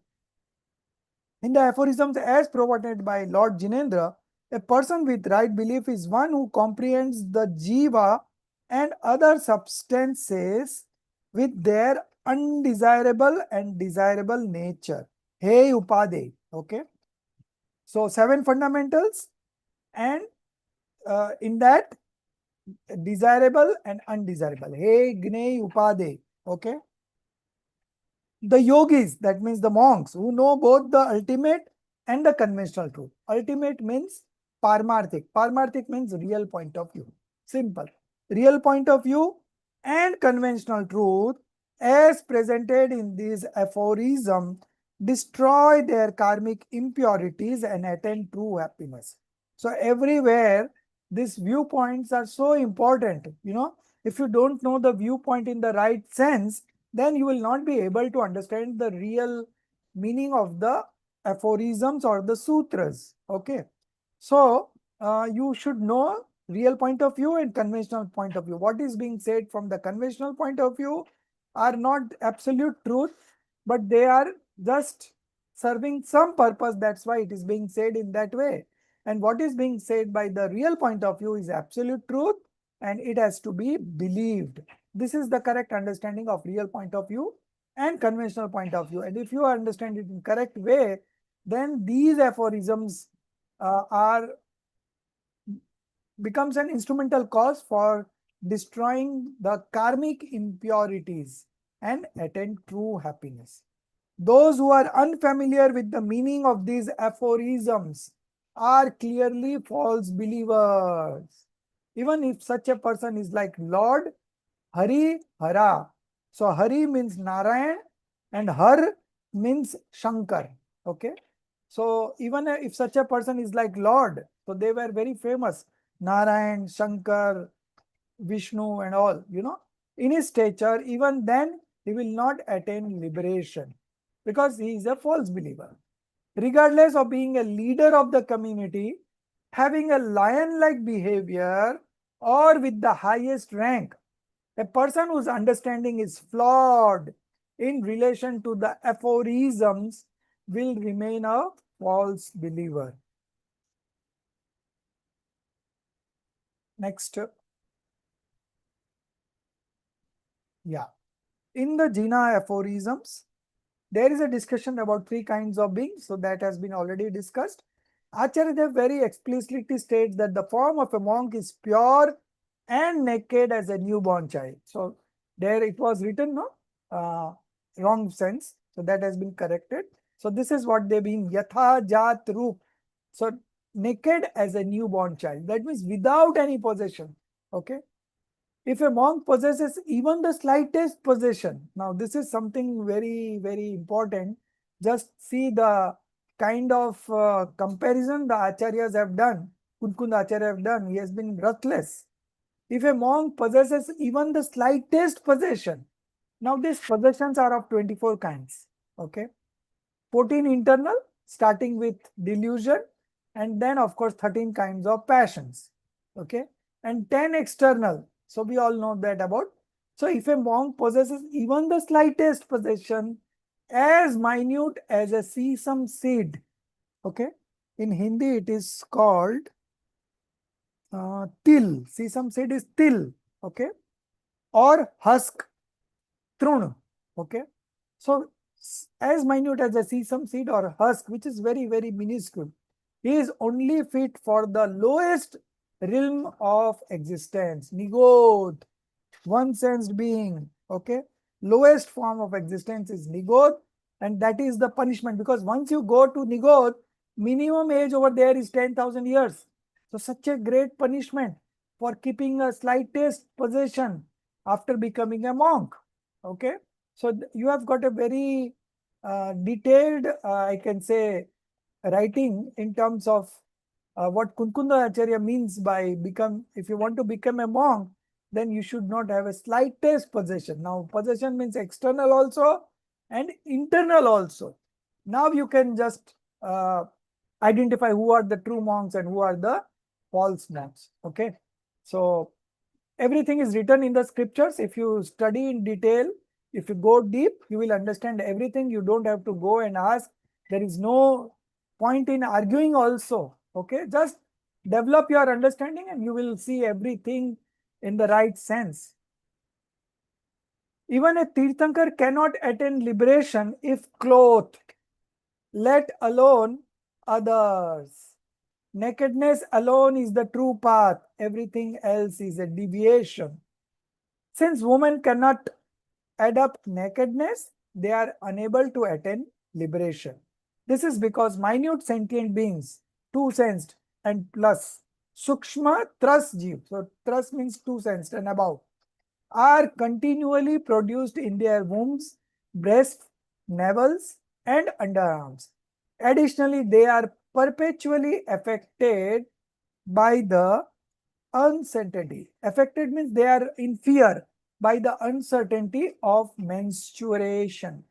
In the aphorisms as provided by Lord Jinendra, a person with right belief is one who comprehends the jiva and other substances with their undesirable and desirable nature. Hey Upade. Okay, so 7 fundamentals, and in that, desirable and undesirable. Hey Gnei Upade. Okay. The yogis, that means the monks who know both the ultimate and the conventional truth. Ultimate means parmarthik. Parmarthik means real point of view. Simple. Real point of view and conventional truth as presented in these aphorism destroy their karmic impurities and attain true happiness. So everywhere these viewpoints are so important. If you don't know the viewpoint in the right sense, then you will not be able to understand the real meaning of the aphorisms or the sutras. Okay. So you should know real point of view and conventional point of view. What is being said from the conventional point of view are not absolute truth, but they are just serving some purpose. That's why it is being said in that way. And what is being said by the real point of view is absolute truth, and it has to be believed. This is the correct understanding of real point of view and conventional point of view. And if you understand it in correct way, then these aphorisms are becomes an instrumental cause for destroying the karmic impurities and attain true happiness. Those who are unfamiliar with the meaning of these aphorisms are clearly false believers. Even if such a person is like Lord Hari Hara. So Hari means Narayan and Har means Shankar. Okay. So even if such a person is like Lord, so they were very famous. Narayan, Shankar, Vishnu and all, in his stature, even then he will not attain liberation because he is a false believer. Regardless of being a leader of the community, having a lion-like behavior or with the highest rank, a person whose understanding is flawed in relation to the aphorisms will remain a false believer. Next. Yeah. In the Jina aphorisms, there is a discussion about three kinds of beings. So that has been already discussed. Acharya Dev very explicitly states that the form of a monk is pure and naked as a newborn child. So there it was written, no? Wrong sense. So that has been corrected. So this is what they mean, Yatha Jat Roop. So naked as a newborn child. That means without any possession. Okay. If a monk possesses even the slightest possession, now this is something very, very important. Just see the kind of comparison the acharyas have done, Kunkund Acharya have done. He has been ruthless. If a monk possesses even the slightest possession, now these possessions are of 24 kinds. Okay. 14 internal, starting with delusion, and then of course 13 kinds of passions. Okay. And 10 external. So we all know that about. So if a monk possesses even the slightest possession as minute as a sesame seed, okay, in Hindi it is called til. Sesame seed is til, okay, or husk, trun, okay. So as minute as a sesame seed or husk, which is very, very minuscule, he is only fit for the lowest realm of existence, Nigodh, one-sensed being. Okay, lowest form of existence is Nigodh, and that is the punishment, because once you go to Nigodh, minimum age over there is 10,000 years. So such a great punishment for keeping a slightest possession after becoming a monk. Okay, so you have got a very detailed, I can say, writing in terms of what Kunkunda Acharya means by if you want to become a monk, then you should not have a slightest possession. Now, possession means external also and internal also. Now you can just identify who are the true monks and who are the false monks. Okay. So everything is written in the scriptures. If you study in detail, if you go deep, you will understand everything. You don't have to go and ask. There is no point in arguing also. Okay, just develop your understanding and you will see everything in the right sense. Even a Tirthankar cannot attain liberation if clothed, let alone others. Nakedness alone is the true path. Everything else is a deviation. Since women cannot adopt nakedness, they are unable to attain liberation. This is because minute sentient beings, two-sensed and plus, Sukshma Tras Jeev, so Tras means two-sensed and above, are continually produced in their wombs, breasts, navels, and underarms. Additionally, they are perpetually affected by the uncertainty. Affected means they are in fear by the uncertainty of menstruation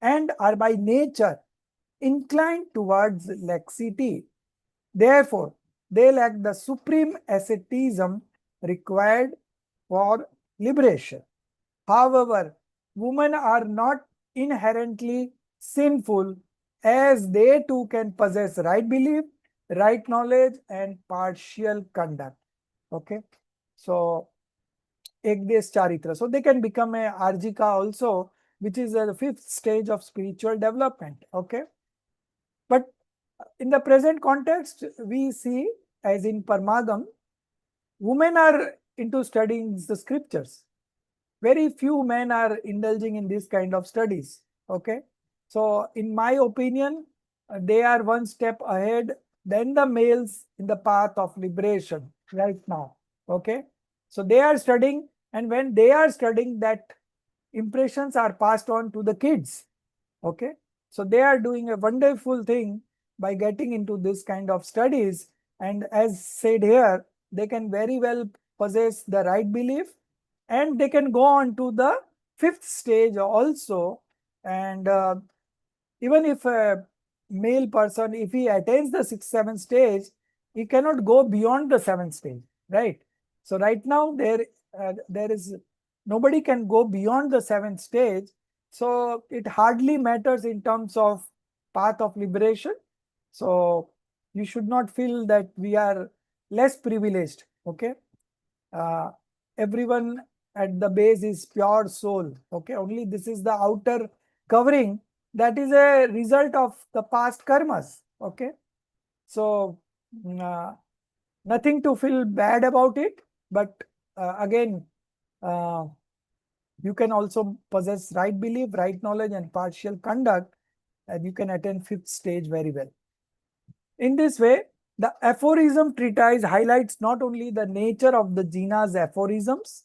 and are by nature inclined towards laxity. Therefore, they lack the supreme asceticism required for liberation. However, women are not inherently sinful, as they too can possess right belief, right knowledge, and partial conduct. Okay. So Ekdesh Charitra. So they can become a Arjika also, which is the 5th stage of spiritual development. Okay. But in the present context, we see, as in Parmagam, women are into studying the scriptures. Very few men are indulging in this kind of studies. Okay. So in my opinion, they are one step ahead than the males in the path of liberation right now. Okay. So they are studying, and when they are studying, that impressions are passed on to the kids. Okay. So they are doing a wonderful thing by getting into this kind of studies. And as said here, they can very well possess the right belief, and they can go on to the 5th stage also. And even if a male person, if he attains the 6th, 7th stage, he cannot go beyond the 7th stage, right? So right now there is nobody can go beyond the 7th stage. So it hardly matters in terms of path of liberation. So you should not feel that we are less privileged. Okay. Uh, everyone at the base is pure soul. Okay. Only this is the outer covering, that is a result of the past karmas. Okay. So nothing to feel bad about it. But again, you can also possess right belief, right knowledge, and partial conduct, and you can attain 5th stage very well. In this way, the aphorism treatise highlights not only the nature of the Jina's aphorisms,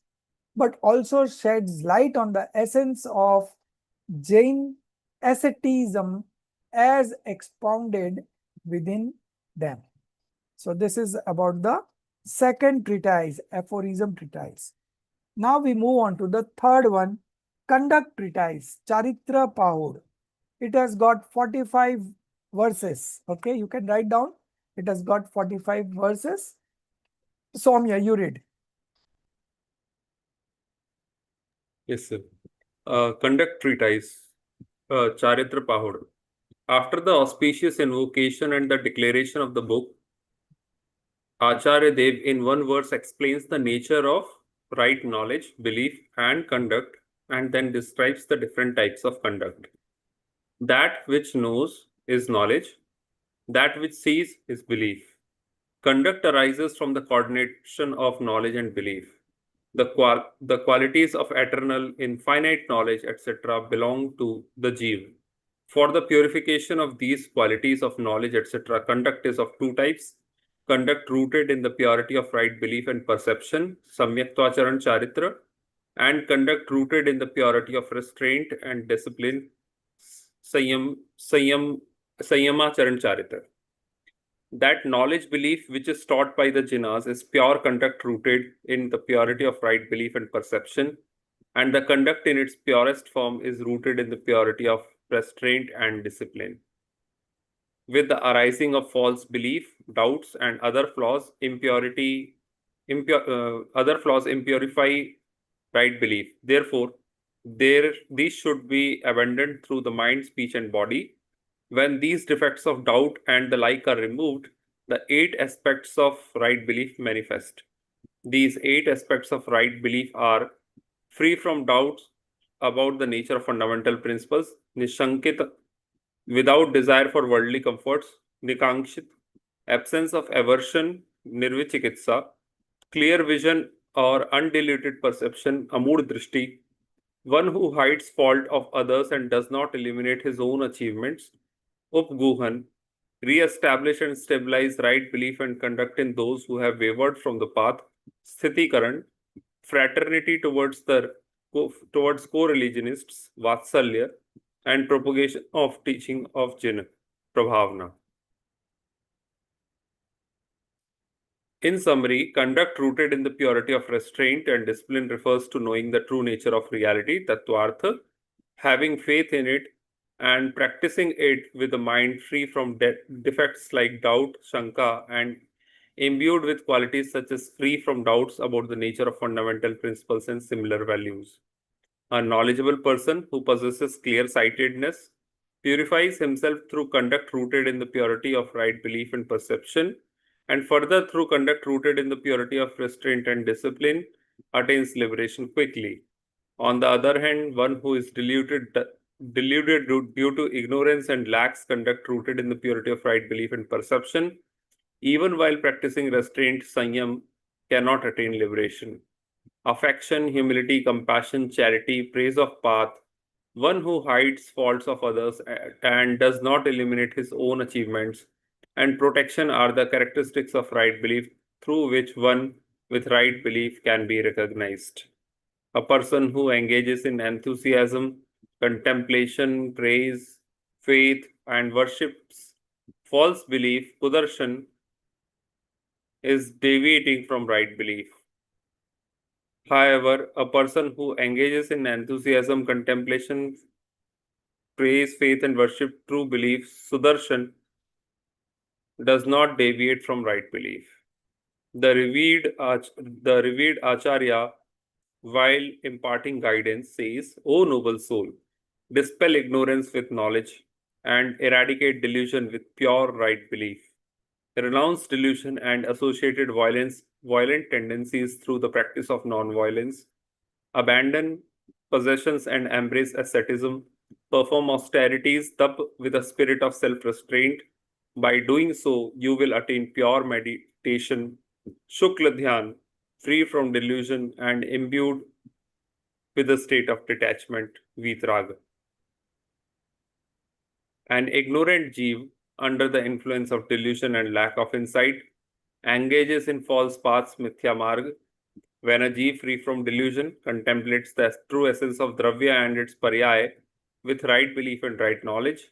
but also sheds light on the essence of Jain asceticism as expounded within them. So this is about the second treatise, aphorism treatise. Now we move on to the third one, conduct treatise, Charitra Pahud. It has got 45 verses. Okay, you can write down. It has got 45 verses. Soumya, you read. Yes, sir. Conduct treatise, Charitra Pahud. After the auspicious invocation and the declaration of the book, Acharya Dev in one verse explains the nature of right knowledge, belief, and conduct, and then describes the different types of conduct. That which knows is knowledge, that which sees is belief. Conduct arises from the coordination of knowledge and belief. The qualities of eternal, infinite knowledge, etc., belong to the Jeev. For the purification of these qualities of knowledge, etc., conduct is of two types. Conduct rooted in the purity of right belief and perception, Samyaktvacharan Charitra, and conduct rooted in the purity of restraint and discipline, Sayamacharan Charitra. That knowledge belief which is taught by the Jinas is pure conduct rooted in the purity of right belief and perception, and the conduct in its purest form is rooted in the purity of restraint and discipline. With the arising of false belief, doubts, and other flaws, impurify right belief. Therefore, these should be abandoned through the mind, speech, and body. When these defects of doubt and the like are removed, the 8 aspects of right belief manifest. These 8 aspects of right belief are free from doubts about the nature of fundamental principles, nishankit, without desire for worldly comforts, nikankshit, absence of aversion, nirvichikitsa, clear vision or undiluted perception, amur drishti, one who hides fault of others and does not eliminate his own achievements, upguhan, re-establish and stabilize right belief and conduct in those who have wavered from the path, sthitikaran, fraternity towards co-religionists, vatsalya, and propagation of teaching of Jin, prabhavna. In summary, conduct rooted in the purity of restraint and discipline refers to knowing the true nature of reality, tattvartha, having faith in it, and practicing it with a mind free from defects like doubt, shanka, and imbued with qualities such as free from doubts about the nature of fundamental principles and similar values. A knowledgeable person who possesses clear-sightedness purifies himself through conduct rooted in the purity of right belief and perception, and further through conduct rooted in the purity of restraint and discipline attains liberation quickly. On the other hand, one who is deluded due to ignorance and lacks conduct rooted in the purity of right belief and perception, even while practicing restraint, sanyam, cannot attain liberation. Affection, humility, compassion, charity, praise of path, one who hides faults of others and does not eliminate his own achievements, and protection are the characteristics of right belief through which one with right belief can be recognized. A person who engages in enthusiasm, contemplation, praise, faith, and worships false belief, Kudarshan, is deviating from right belief. However, a person who engages in enthusiasm, contemplation, praise, faith, and worship true belief, Sudarshan, does not deviate from right belief. The revered Acharya, while imparting guidance, says, O noble soul, dispel ignorance with knowledge and eradicate delusion with pure right belief. Renounce delusion and associated violent tendencies through the practice of non-violence. Abandon possessions and embrace asceticism. Perform austerities, tap with a spirit of self-restraint. By doing so, you will attain pure meditation, Shukla Dhyan, free from delusion and imbued with a state of detachment, Vitraga. An ignorant Jeev, under the influence of delusion and lack of insight, engages in false paths, Mithya Marg. When a Jeev free from delusion contemplates the true essence of Dravya and its Paryay with right belief and right knowledge,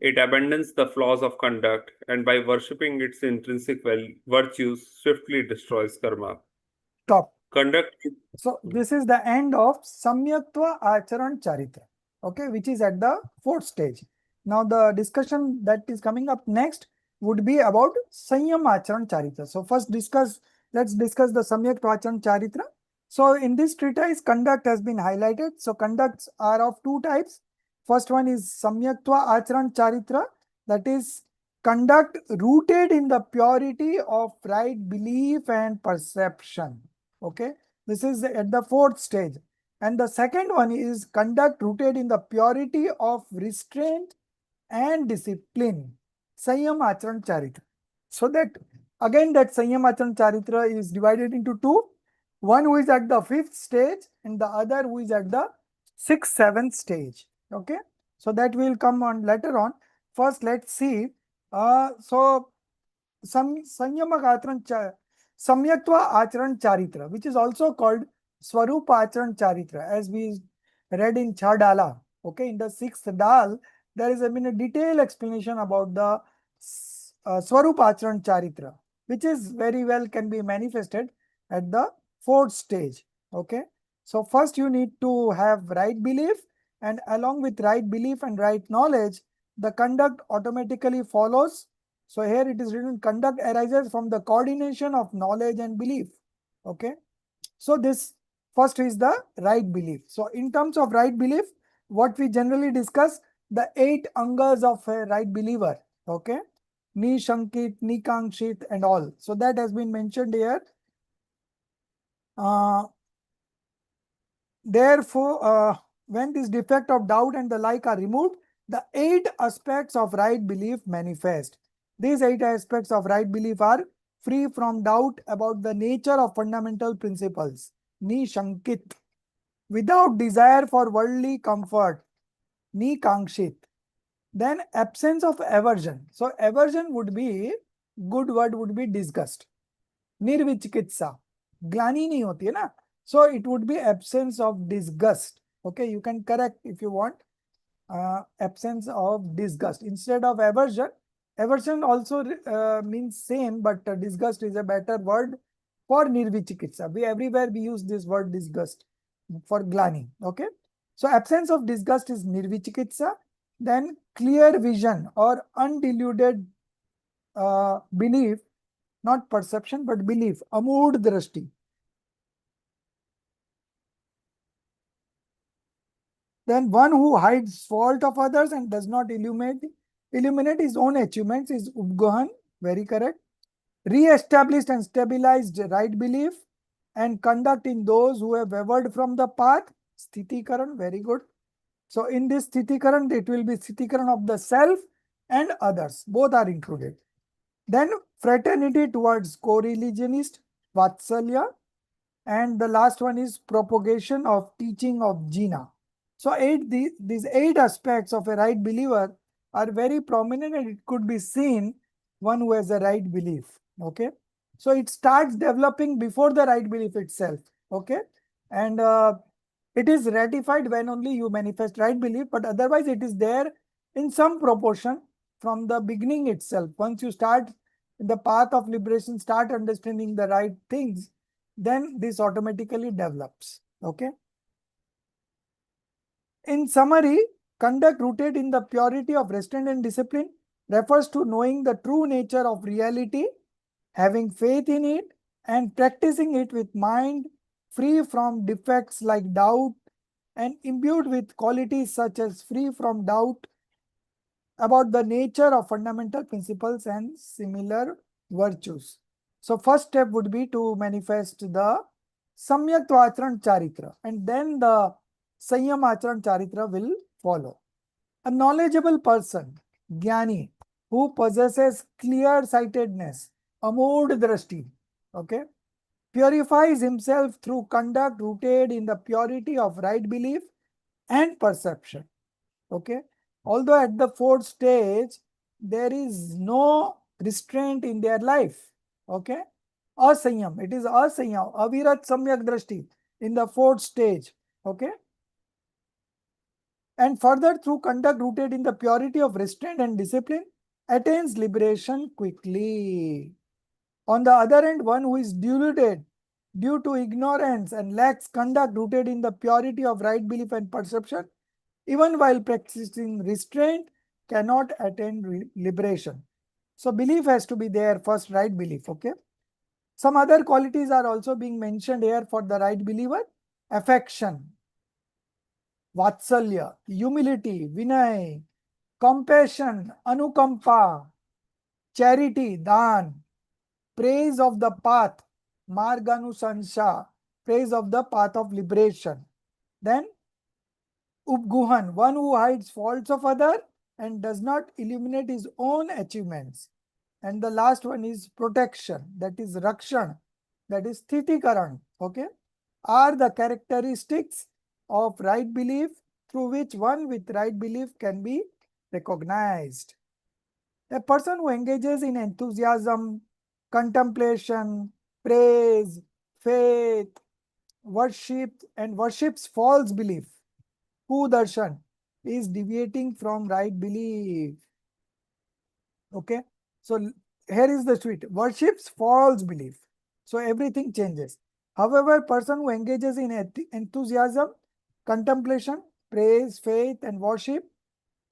it abandons the flaws of conduct and by worshipping its intrinsic virtues swiftly destroys karma. Stop. Conduct. So this is the end of Samyaktva Acharan Charitra, okay, which is at the fourth stage. Now the discussion that is coming up next would be about Sanyam Acharan Charitra. So first let's discuss the Samyaktva Acharan Charitra. So in this treatise, conduct has been highlighted. So conducts are of two types. First one is Samyaktva Acharan Charitra, that is conduct rooted in the purity of right belief and perception. Okay, this is at the fourth stage. And the second one is conduct rooted in the purity of restraint and discipline. Sanyam Acharan Charitra. So that again that Sanyam Acharan Charitra is divided into two. One who is at the fifth stage and the other who is at the sixth, seventh stage. Okay. So that will come on later on. First, let's see. So Samyaktva Acharan Charitra, which is also called Swarupa Acharan Charitra, as we read in Chadala. Okay, in the sixth Dal, there is a detailed explanation about the Swarupa Acharan Charitra, which is very well can be manifested at the fourth stage. Okay, so first you need to have right belief, and along with right belief and right knowledge, the conduct automatically follows. So here it is written, conduct arises from the coordination of knowledge and belief. Okay. So this first is the right belief. So in terms of right belief, what we generally discuss, the 8 angas of a right believer. Okay. Ni Shankit, Ni Kankshit and all. So that has been mentioned here. Therefore, when this defect of doubt and the like are removed, the 8 aspects of right belief manifest. These 8 aspects of right belief are free from doubt about the nature of fundamental principles, Ni Shankit, without desire for worldly comfort, Ni Kankshit. Then absence of aversion. So aversion would be, good word would be disgust. Nirvichikitsa. Glani nahi hoti hai na. So it would be absence of disgust. Okay, you can correct if you want. Absence of disgust instead of aversion. Aversion also means same, but disgust is a better word for nirvichikitsa. Everywhere we use this word disgust for glani. Okay, so absence of disgust is nirvichikitsa. Then clear vision or undiluted belief, not perception but belief, amud drashti. Then one who hides fault of others and does not illuminate his own achievements is Ubgohan, very correct. Re-established and stabilized right belief and conduct in those who have wavered from the path. Sthitikaran, very good. So in this Sthitikaran, it will be Sthitikaran of the self and others. Both are included. Then fraternity towards co-religionist, Vatsalya. And the last one is propagation of teaching of Jina. So these 8 aspects of a right believer are very prominent, and it could be seen one who has a right belief. Okay. So it starts developing before the right belief itself. Okay. And it is ratified when only you manifest right belief, but otherwise it is there in some proportion from the beginning itself. Once you start the path of liberation, start understanding the right things, then this automatically develops. Okay. In summary, conduct rooted in the purity of restraint and discipline refers to knowing the true nature of reality, having faith in it, and practicing it with mind free from defects like doubt and imbued with qualities such as free from doubt about the nature of fundamental principles and similar virtues. So first step would be to manifest the Samyak Acharan Charitra, and then the Sanyam Acharan Charitra will follow. A knowledgeable person, Jnani, who possesses clear-sightedness, Amod Drashti, okay, purifies himself through conduct rooted in the purity of right belief and perception. Okay. Although at the 4th stage, there is no restraint in their life. Okay. Asanyam. It is asanyam. Avirat samyak drashti in the 4th stage. Okay. And further, through conduct rooted in the purity of restraint and discipline, attains liberation quickly. On the other hand, one who is deluded due to ignorance and lacks conduct rooted in the purity of right belief and perception, even while practicing restraint, cannot attain liberation. So belief has to be there first, right belief. Okay. Some other qualities are also being mentioned here for the right believer. Affection, vatsalya, humility, vinay, compassion, anukampa, charity, dan, praise of the path, marganusansha, praise of the path of liberation. Then Upguhan, one who hides faults of other and does not illuminate his own achievements. And the last one is protection, that is Rakshan, that is Sthitikaran, okay, are the characteristics of right belief through which one with right belief can be recognized. A person who engages in enthusiasm, contemplation, praise, faith, worship, and worships false belief, Darshan, is deviating from right belief. Okay. So here is the tweet. Worships false belief. So everything changes. However, person who engages in enthusiasm, contemplation, praise, faith, and worship,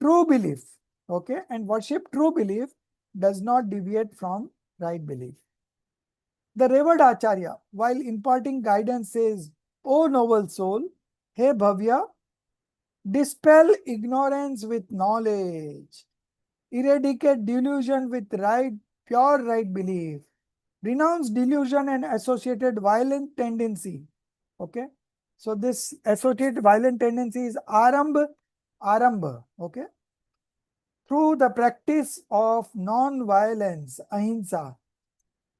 true belief, okay, and worship true belief does not deviate from right belief. The revered Acharya, while imparting guidance, says, O noble soul, hey Bhavya, dispel ignorance with knowledge. Eradicate delusion with pure right belief. Renounce delusion and associated violent tendency. Okay. So this associated violent tendency is arambha. Okay. Through the practice of non-violence, ahimsa,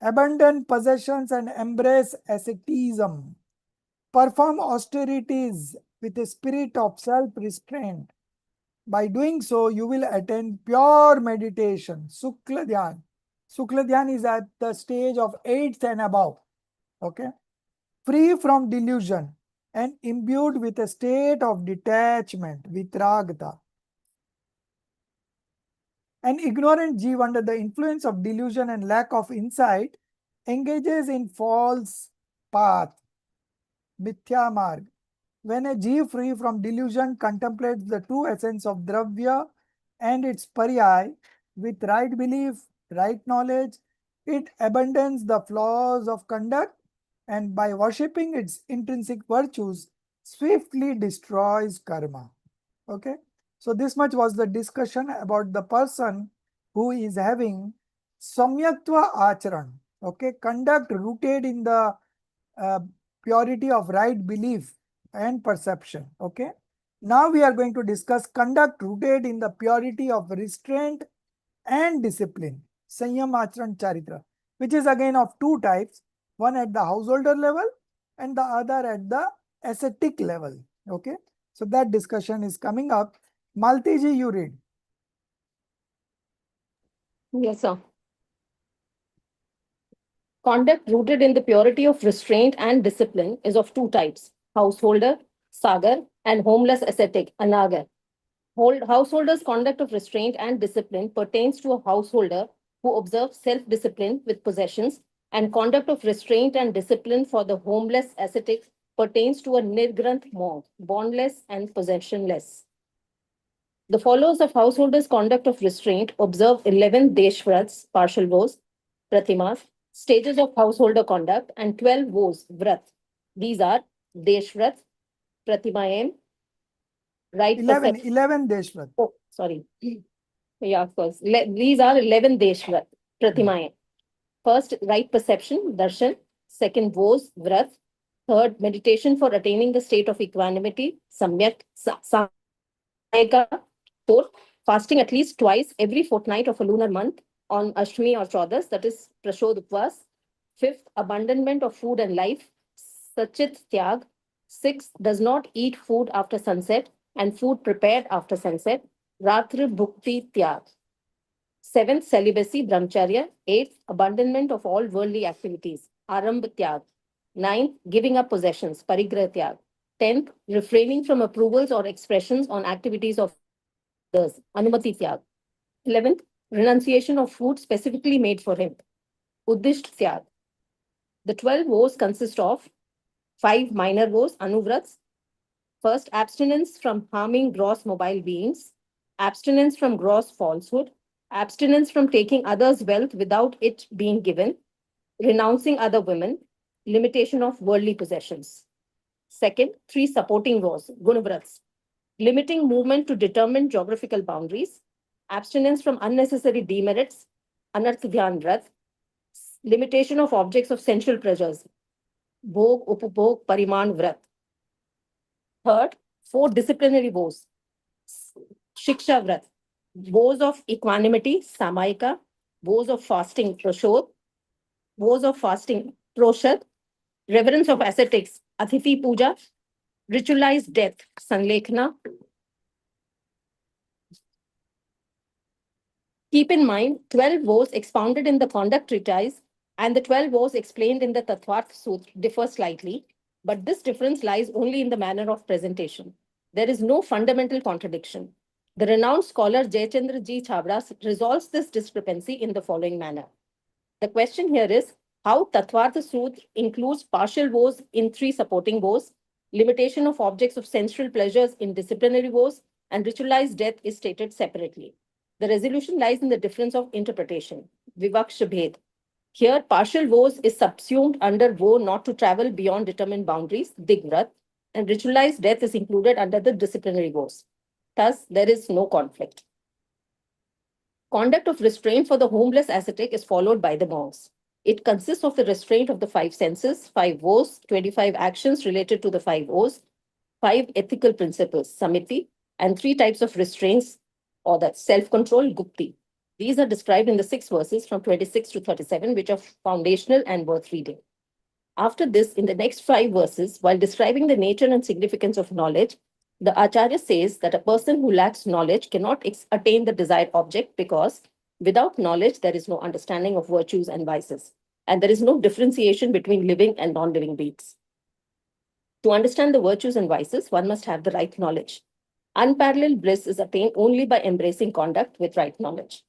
abandon possessions and embrace asceticism. Perform austerities with a spirit of self-restraint. By doing so, you will attain pure meditation, Sukla Dhyan. Sukla Dhyan is at the stage of 8th and above. Okay. Free from delusion and imbued with a state of detachment, Vitragata. An ignorant Jeev under the influence of delusion and lack of insight engages in false path, Mithya Marg. When a Jeev free from delusion contemplates the true essence of Dravya and its paryay with right belief, right knowledge, it abandons the flaws of conduct and by worshipping its intrinsic virtues, swiftly destroys karma. Okay. So this much was the discussion about the person who is having Samyaktva Acharan. Okay, conduct rooted in the uh, purity of right belief and perception. Okay, now we are going to discuss conduct rooted in the purity of restraint and discipline, Sanyam Acharan Charitra, which is again of two types, one at the householder level and the other at the ascetic level. Okay, so that discussion is coming up. Malti ji, you read. Yes, sir. Conduct rooted in the purity of restraint and discipline is of two types, householder, sagar, and homeless ascetic, anagar. Householder's conduct of restraint and discipline pertains to a householder who observes self-discipline with possessions, and conduct of restraint and discipline for the homeless ascetic pertains to a nirgranth monk, bondless and possessionless. The followers of householders' conduct of restraint observe 11 deshvrats, partial vows, pratimas, stages of householder conduct, and 12 vows, vrat. These are deshvrat, pratimayam, right 11, perception. 11 Deshvat. Oh, sorry. Yeah, of course. These are 11 deshvrat, pratimayam. First, right perception, darshan. Second, vows, vrat. Third, meditation for attaining the state of equanimity, samyak, samyaka. Fourth, fasting at least twice every fortnight of a lunar month on Ashtami or Chaudas, that is Prashod Upvas. Fifth, abandonment of food and life, Sachit Tyag. Sixth, does not eat food after sunset and food prepared after sunset, Ratri Bhukti Tyag. Seventh, celibacy, brahmacharya. Eighth, abandonment of all worldly activities, Arambh Tyag. Ninth, giving up possessions, Parigrah Tyag. 10th, refraining from approvals or expressions on activities of others, Anumati Tyag. 11th, renunciation of food specifically made for him, Uddisht Tyag. The 12 vows consist of 5 minor vows, Anuvrats. First, abstinence from harming gross mobile beings, abstinence from gross falsehood, abstinence from taking others' wealth without it being given, renouncing other women, limitation of worldly possessions. Second, 3 supporting vows, Gunavrats, limiting movement to determined geographical boundaries, abstinence from unnecessary demerits, Anarth Vrat, limitation of objects of sensual pleasures, Bhog, Upabhog, Pariman Vrat. Third, 4 disciplinary vows, Shiksha Vrat, vows of equanimity, Samayika, vows of fasting, Prashod, vows of fasting, Proshad, reverence of ascetics, Atithi Puja, ritualized death, Sanlekhana. Keep in mind, 12 vows expounded in the conduct treatise and the 12 vows explained in the Tattvarth Sutra differ slightly, but this difference lies only in the manner of presentation. There is no fundamental contradiction. The renowned scholar Jayachandra G. Chabra resolves this discrepancy in the following manner. The question here is how Tattvartha Sutra includes partial vows in 3 supporting vows, limitation of objects of sensual pleasures in disciplinary vows, and ritualized death is stated separately. The resolution lies in the difference of interpretation, Vivaksha Bhed. Here, partial vows is subsumed under vow not to travel beyond determined boundaries, Digvrat, and ritualized death is included under the disciplinary vows. Thus, there is no conflict. Conduct of restraint for the homeless ascetic is followed by the monks. It consists of the restraint of the 5 senses, 5 vows, 25 actions related to the 5 vows, 5 ethical principles, samiti, and 3 types of restraints, or that self-control, gupti. These are described in the 6 verses from 26 to 37, which are foundational and worth reading. After this, in the next 5 verses, while describing the nature and significance of knowledge, the Acharya says that a person who lacks knowledge cannot attain the desired object because without knowledge, there is no understanding of virtues and vices, and there is no differentiation between living and non-living beings. To understand the virtues and vices, one must have the right knowledge. Unparalleled bliss is attained only by embracing conduct with right knowledge.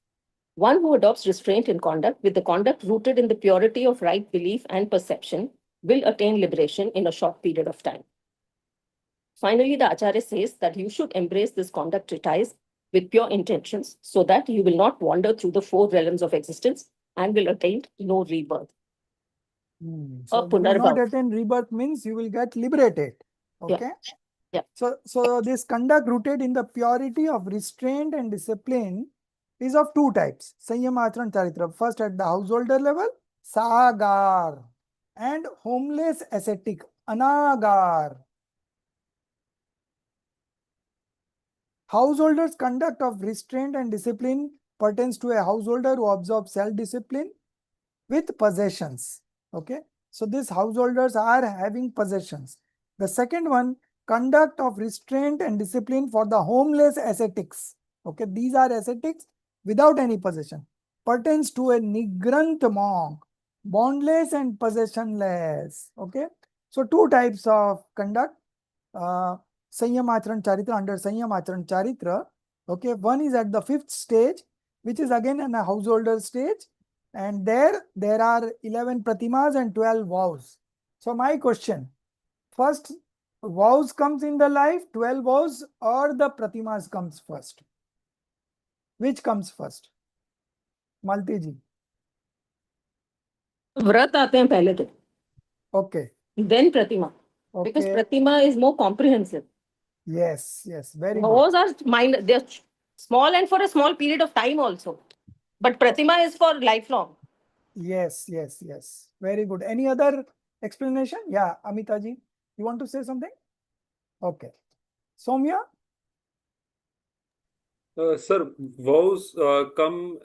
One who adopts restraint in conduct with the conduct rooted in the purity of right belief and perception will attain liberation in a short period of time. Finally, the Acharya says that you should embrace this conduct treatise with pure intentions so that you will not wander through the 4 realms of existence and will attain no rebirth. So do not attain rebirth means you will get liberated. Okay. Yeah. So this conduct rooted in the purity of restraint and discipline is of 2 types. Sanyam Acharan Charitra. First at the householder level, sagar, and homeless ascetic, anagar. Householder's conduct of restraint and discipline pertains to a householder who observes self-discipline with possessions. Okay, so these householders are having possessions. The second one, conduct of restraint and discipline for the homeless ascetics. Okay, these are ascetics without any possession. Pertains to a nigrant monk, bondless and possessionless. Okay, so two types of conduct. Sanyam Acharan Charitra, under Sanyam Acharan Charitra. Okay, one is at the 5th stage, which is again in a householder stage, and there are 11 pratimas and 12 vows. So my question, first vows comes in the life, 12 vows, or the pratimas comes first? Which comes first? Malti ji. व्रत आते हैं पहले तो, Okay, then pratima, because okay, pratima is more comprehensive. yes, very good. Vows are minor, they're small and for a small period of time also, but pratima is for lifelong. Yes, very good. Any other explanation? Yeah, Amita ji, you want to say something? Okay, Soumya? Sir, vows come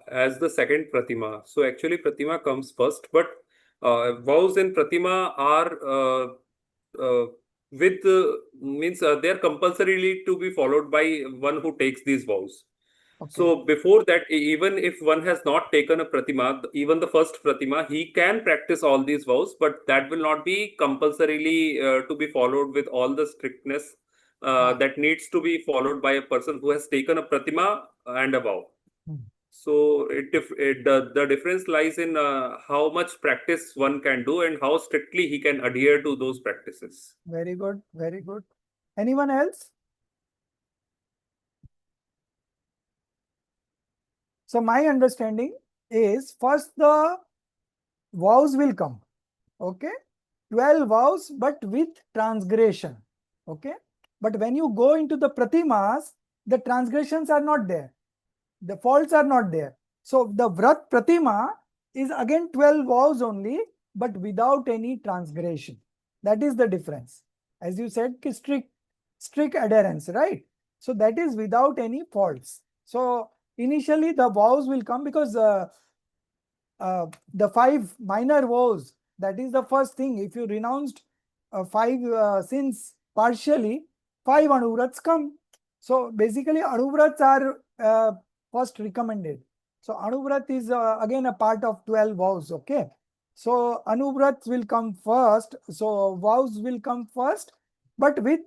as the second pratima. So actually, pratima comes first, but vows and pratima are with means they are compulsorily to be followed by one who takes these vows. Okay. So before that, even if one has not taken a pratima, even the first pratima, he can practice all these vows, but that will not be compulsorily to be followed with all the strictness that needs to be followed by a person who has taken a pratima and a vow. So the difference lies in how much practice one can do and how strictly he can adhere to those practices. Very good, very good. Anyone else? So my understanding is first the vows will come. Okay, 12 vows, but with transgression. Okay, but when you go into the pratimas, the transgressions are not there, the faults are not there. So the vrat pratima is again 12 vows only, but without any transgression. That is the difference. As you said, strict adherence, right? So that is without any faults. So initially the vows will come because the 5 minor vows, that is the first thing. If you renounced 5 sins partially, 5 anuvrats come. So basically anuvrats are first recommended. So anuvrat is again a part of 12 vows. Okay, so anuvrats will come first, so vows will come first, but with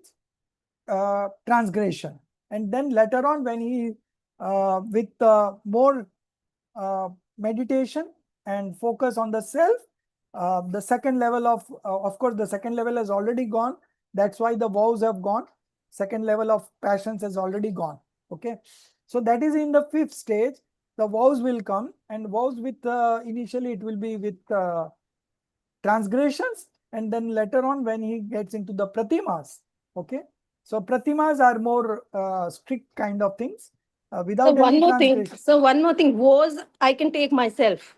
transgression. And then later on, when he with more meditation and focus on the self, the second level of course the second level has already gone, that's why the vows have gone. Second level of passions has already gone. Okay, so that is in the 5th stage. The vows will come, and vows with initially it will be with transgressions, and then later on when he gets into the pratimas. Okay, so pratimas are more strict kind of things without any transgression. So one more thing, vows I can take myself.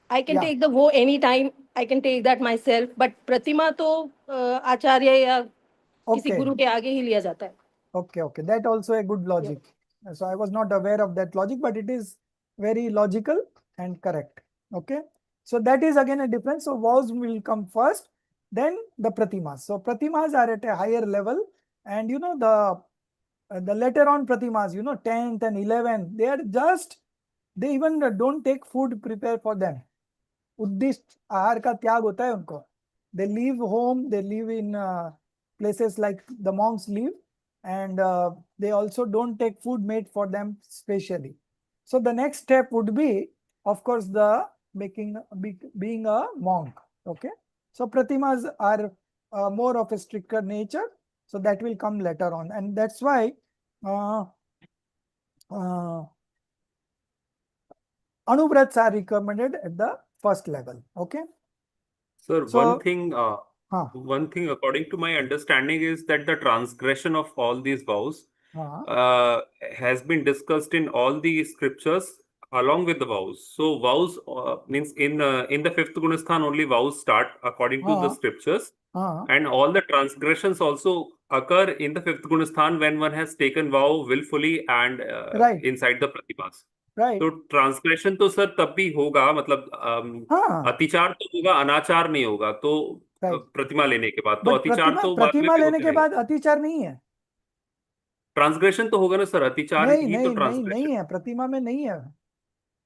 I can Yeah. take the vow anytime. I can take that myself. But pratima to आचार्य या किसी Okay. गुरु के आगे ही लिया जाता है. Okay, that also a good logic. So I was not aware of that logic, but it is very logical and correct. Okay, so that is again a difference. So vows will come first, then the pratimas. So pratimas are at a higher level, and you know the later on pratimas, you know, 10th and 11th, they even don't take food prepared for them. उद्दिष्ट आहार का त्याग होता है उनको. They leave home, they live in places like the monks live, and they also don't take food made for them specially. So the next step would be, of course, the being a monk. Okay, so pratimas are more of a stricter nature, so that will come later on, and that's why anuvrats are recommended at the first level. Okay. Sir, So, one thing according to my understanding is that the transgression of all these vows has been discussed in all the scriptures along with the vows. So vows means in the fifth Gunasthan only vows start according to the scriptures, and all the transgressions also occur in the fifth Gunasthan when one has taken vow willfully and right, inside the प्रतिमास. right. तो transgression तो sir तब भी होगा, मतलब अतिचार तो होगा, अनाचार नहीं होगा, तो right. प्रतिमा लेने के बाद तो बट अतिचार तो बाद में प्रतिमा भी लेने होते के रहेंगे. बाद अतिचार नहीं है. ट्रांसग्रेशन तो होगा ना सर, अतिचार नहीं ही तो नहीं नहीं ट्रांसग्रेशन. नहीं है, प्रतिमा में नहीं है.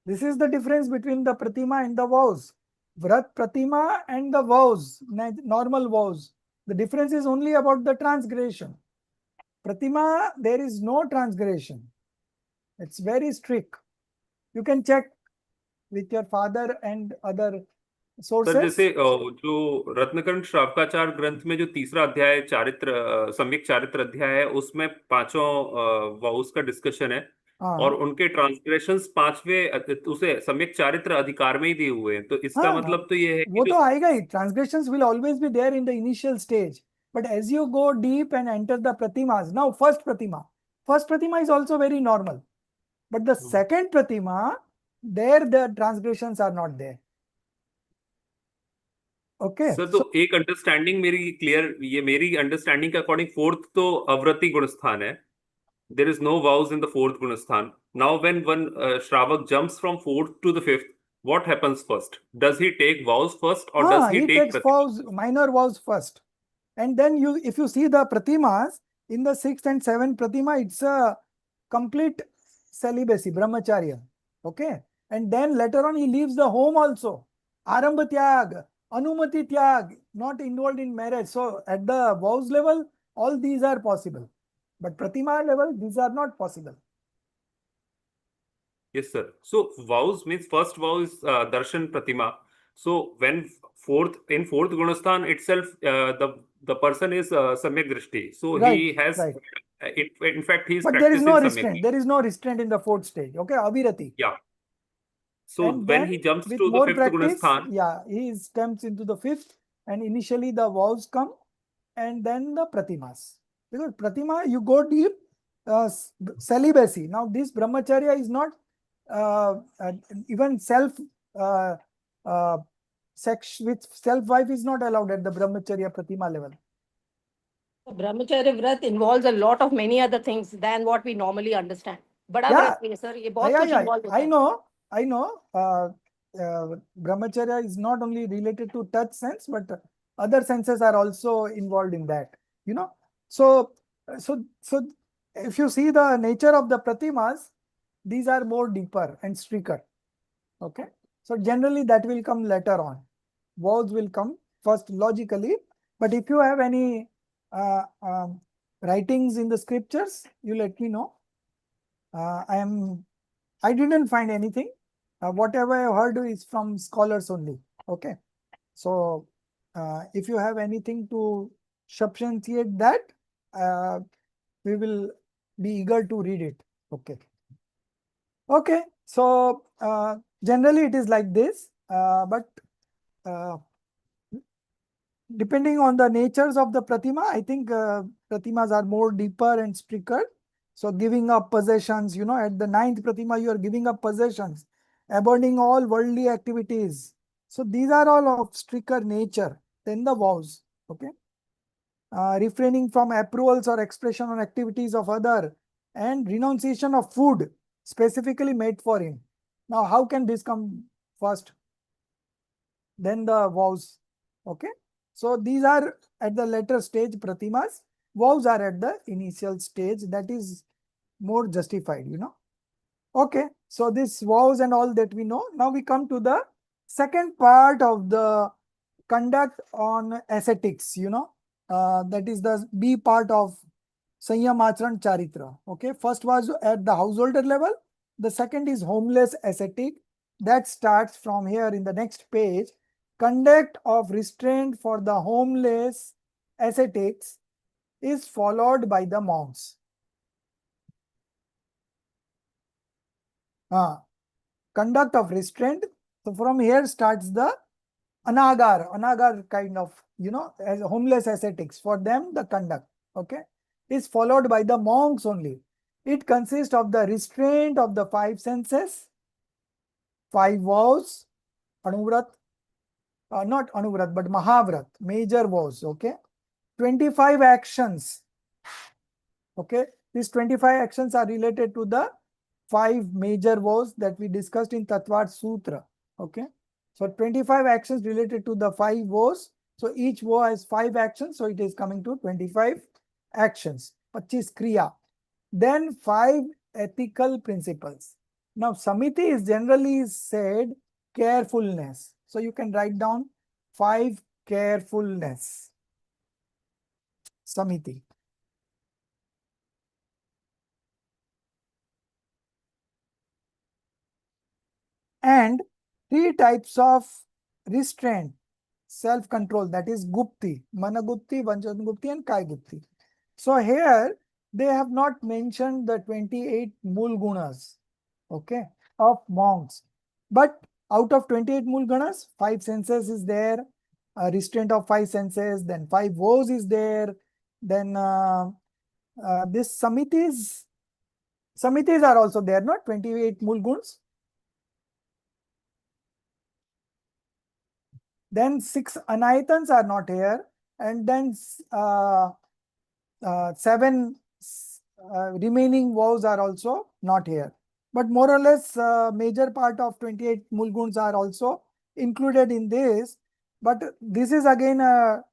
This is the difference between the pratima and the vows. Vrat pratima and the vows, normal vows. The difference is only about the transgression. Pratima, there is no transgression. It's very strict. You can check with your father and other sir sources. जैसे जो रत्नकर्ण श्रावकाचार ग्रंथ में जो तीसरा अध्याय चारित्र सम्यक चारित्र अध्याय है, उसमें पांचों वाउस का डिस्कशन है, और उनके ट्रांसग्रेशंस पांचवे उसे सम्यक चारित्र अधिकार में ही दिए हुए हैं. तो इसका मतलब तो ये है वो कि तो आएगा ही. Transgressions will always be there in the initial stage, but as you go deep and enter the pratimas, now first pratima is also very normal, but the second pratima, there the transgressions are not there. Okay. Sir तो एक understanding मेरी clear, ये मेरी understanding के according fourth तो अवृति गुणस्थान है. There is no vows in the fourth Gunasthan. Now, when one Shravak jumps from fourth to the fifth, what happens first? Does he take vows first, or does he take takes vows, minor vows first, and then if you see the pratimas in the sixth and seventh pratima, it's a complete celibacy, brahmacharya. Okay, and then later on he leaves the home also. Arambha tyag, anumati tyag, not involved in marriage. So at the vows level, all these are possible. But pratima level, these are not possible. Yes, sir. So vows means first vow is darshan pratima. So when fourth Gunasthan itself, the person is samyak drishti. So Right, he has, right. In fact, he is But there is practicing no samyak. restraint. There is no restraint in the fourth stage. Okay, abhirati. Yeah. So And when then he jumps with to the more fifth practice, Gunasthan, yeah, he comes into the fifth, and initially the vows come, and then the pratimas. Because pratima, you go deep, celibacy. Now this brahmacharya is not even sex with self-wife is not allowed at the brahmacharya pratima level. Brahmacharya Vrat involves a lot of many other things than what we normally understand. Bada Yeah. Vrat में sir, ये बहुत कुछ involved होता है. I know. Brahmacharya is not only related to touch sense, but other senses are also involved in that. You know, so if you see the nature of the pratimas, these are more deeper and stricter. Okay, so generally that will come later on. Vows will come first logically, but if you have any writings in the scriptures, you let me know. I didn't find anything. Whatever I heard is from scholars only. Okay, so if you have anything to substantiate that, we will be eager to read it. Okay. Okay, so generally it is like this, but depending on the natures of the pratima, I think pratimas are more deeper and stricter. So giving up possessions, you know, at the ninth pratima, you are giving up possessions, abandoning all worldly activities. So these are all of stricter nature than the vows. Okay. Refraining from approvals or expression on activities of other, and renunciation of food specifically made for him. Now, how can this come first? Then the vows. Okay. So these are at the later stage pratimas. Vows are at the initial stage, that is more justified, you know. Okay, so this vows and all that we know. Now we come to the second part of the conduct on ascetics, you know, that is the B part of Sanyam Acharan Charitra. Okay, first was at the householder level. The second is homeless ascetic. That starts from here in the next page. Conduct of restraint for the homeless ascetics is followed by the monks. Conduct of restraint. So from here starts the anagar kind of, you know, as homeless ascetics. For them, the conduct, okay, is followed by the monks only. It consists of the restraint of the five senses, 5 vows, Anuvrat, not Anuvrat, but Mahavrat, major vows, okay? 25 actions, okay? These 25 actions are related to the 5 major vows that we discussed in Tattvad Sutra, okay? So 25 actions related to the 5 vows. So each vow has 5 actions, so it is coming to 25 actions, 25 kriya. Then 5 ethical principles. Now, Samiti is generally said carefulness. So you can write down 5 carefulness. Samiti. And 3 types of restraint, self-control, that is Gupti, Managupti, Vanchanagupti, and Kaigupti. So here they have not mentioned the 28 Mool Gunas, okay, of monks. But out of 28 Mool Gunas, 5 senses is there, a restraint of 5 senses, then 5 vows is there, then this Samitis are also there, not 28 Mool Guns. Then 6 Anayatans are not here, and then 7 remaining vows are also not here. But more or less, major part of 28 Mulguns are also included in this. But this is again a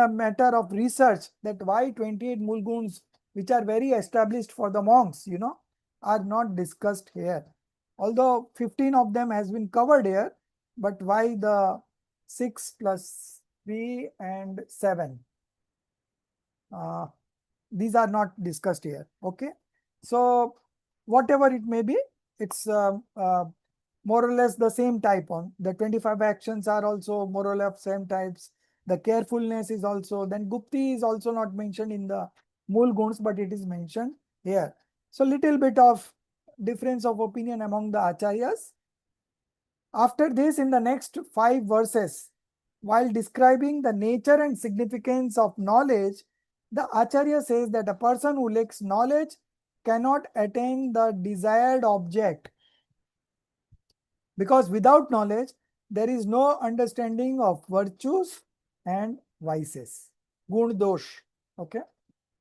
matter of research, that why 28 Mulguns, which are very established for the monks, you know, are not discussed here. Although 15 of them has been covered here, but why the 6 plus 3 and 7? These are not discussed here. Okay. So whatever it may be, it's more or less the same type on. The 25 actions are also more or less same types. The carefulness is also, then Gupti is also not mentioned in the Mool Guns, but it is mentioned here. So little bit of difference of opinion among the acharyas. After this, in the next 5 verses, while describing the nature and significance of knowledge, the Acharya says that a person who lacks knowledge cannot attain the desired object, because without knowledge, there is no understanding of virtues and vices, gun dosh, okay?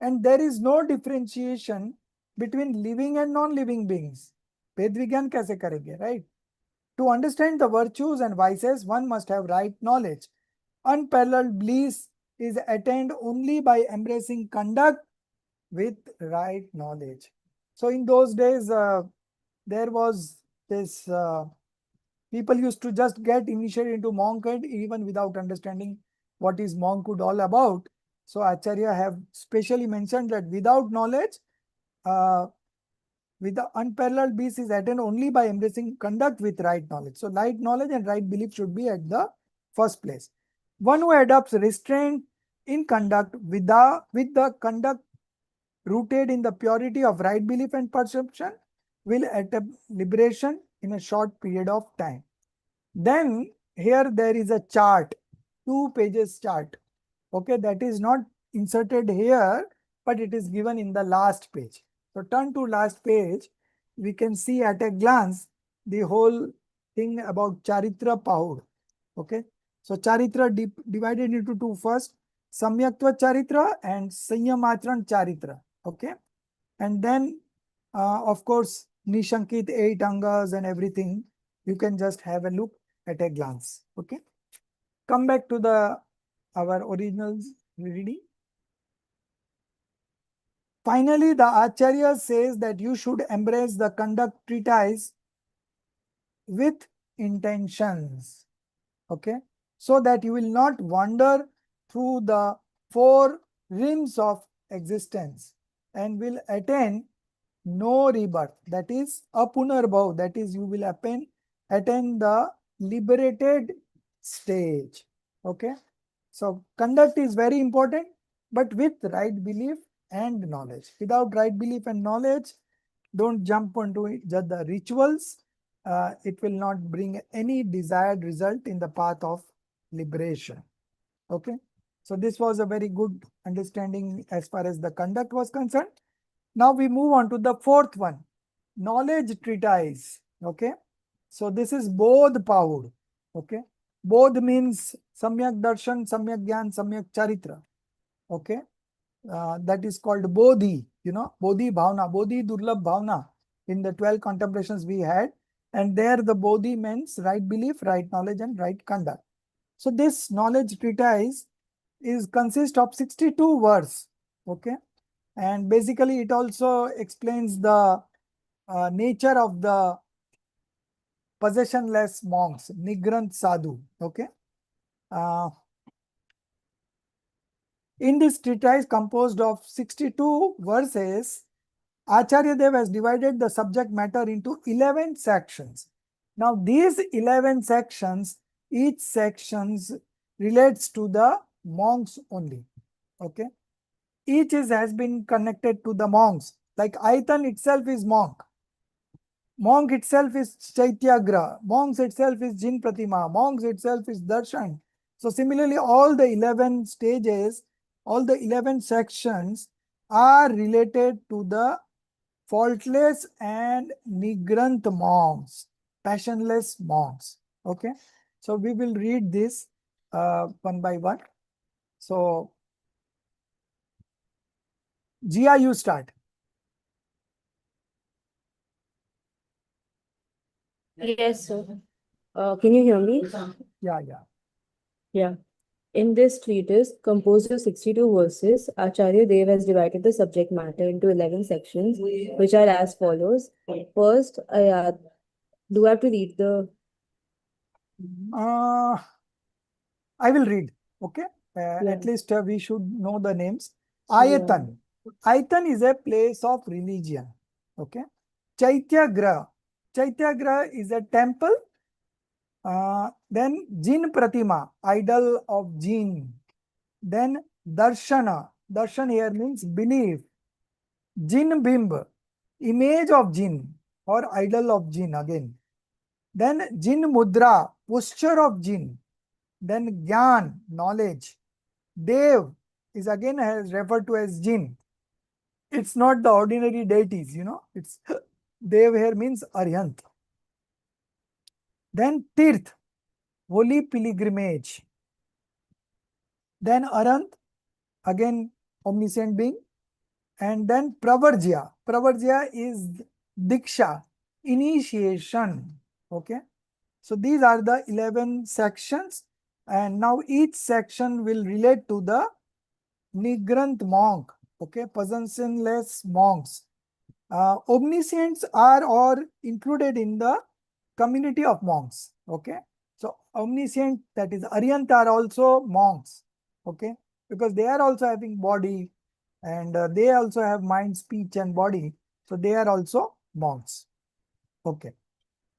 And there is no differentiation between living and non-living beings. Ved vigyan kaise karenge, right? To understand the virtues and vices, one must have right knowledge. Unparalleled bliss is attained only by embracing conduct with right knowledge. So in those days, there was this, people used to just get initiated into monkhood even without understanding what is monkhood all about. So Acharya have specially mentioned that without knowledge, with the unparalleled bliss is attained only by embracing conduct with right knowledge. So right knowledge and right belief should be at the first place. One who adopts restraint in conduct with the conduct rooted in the purity of right belief and perception will attain liberation in a short period of time. Then here there is a chart, 2 pages chart. Okay, that is not inserted here, but it is given in the last page. So turn to last page. We can see at a glance the whole thing about Charitra Pahud. Okay. So Charitra divided into 2 first, Samyaktva Charitra and Sanyamatran Charitra. Okay. And then, of course, Nishankit 8 Angas and everything. You can just have a look at a glance. Okay. Come back to our original reading. Finally, the Acharya says that you should embrace the conduct treatise with intentions, okay, so that you will not wander through the 4 rims of existence and will attain no rebirth, that is apunarbhav, that is you will attain the liberated stage. Okay, so conduct is very important, but with right belief and knowledge. Without right belief and knowledge, don't jump onto it, just the rituals. It will not bring any desired result in the path of liberation. Okay, so this was a very good understanding as far as the conduct was concerned. Now we move on to the 4th one. knowledge treatise. Okay. So this is Bodh Pahud. Okay. Bodh means Samyak Darshan, Samyak Gyan, Samyak Charitra. Okay. That is called Bodhi, Bodhi Bhavna, Bodhi Durlabh Bhavna. In the 12 contemplations we had, and there the Bodhi means right belief, right knowledge, and right conduct. So this knowledge treatise consists of 62 verses. Okay. And basically it also explains the nature of the possessionless monks, Nigrant Sadhu. Okay. In this treatise composed of 62 verses, Acharya Dev has divided the subject matter into 11 sections. Now these 11 sections, each sections relates to the monks only. Okay. Each has been connected to the monks. Like Aitan itself is monk. Monk itself is Chaityagra. Monks itself is Jin Pratima. Monks itself is Darshan. So similarly, all the 11 stages, all the 11 sections are related to the faultless and Nigrant monks, passionless monks. Okay. So we will read this one by one. So, Jia, you start. Yes, sir. Can you hear me? Yeah. Yeah. In this treatise, composed of 62 verses, Acharya Dev has divided the subject matter into 11 sections, which are as follows. First, do I have to read the... I will read. Okay. Yeah. At least we should know the names. Yeah. Ayatan. Ayatan is a place of religion. Okay. Chaityagraha. Chaityagraha is a temple. Then Jin Pratima, idol of Jin. Then Darshana. Darshan here means belief. Jin Bimb, image of Jin or idol of Jin again. Then Jin Mudra, posture of Jin. Then Gyan, knowledge. Dev is again referred to as Jin. It's not the ordinary deities, It's Dev here means Aryant. Then Tirth, holy pilgrimage. Then Arant, again omniscient being. And then Pravarjya. Pravarjya is Diksha, initiation. Okay. So these are the 11 sections. And now each section will relate to the Nigrant monk. Okay. Possessionless monks. Omniscients are or included in the community of monks. Okay. So omniscient, that is Aryant, are also monks. Okay. Because they are also having body, and they also have mind, speech, and body. So they are also monks. Okay.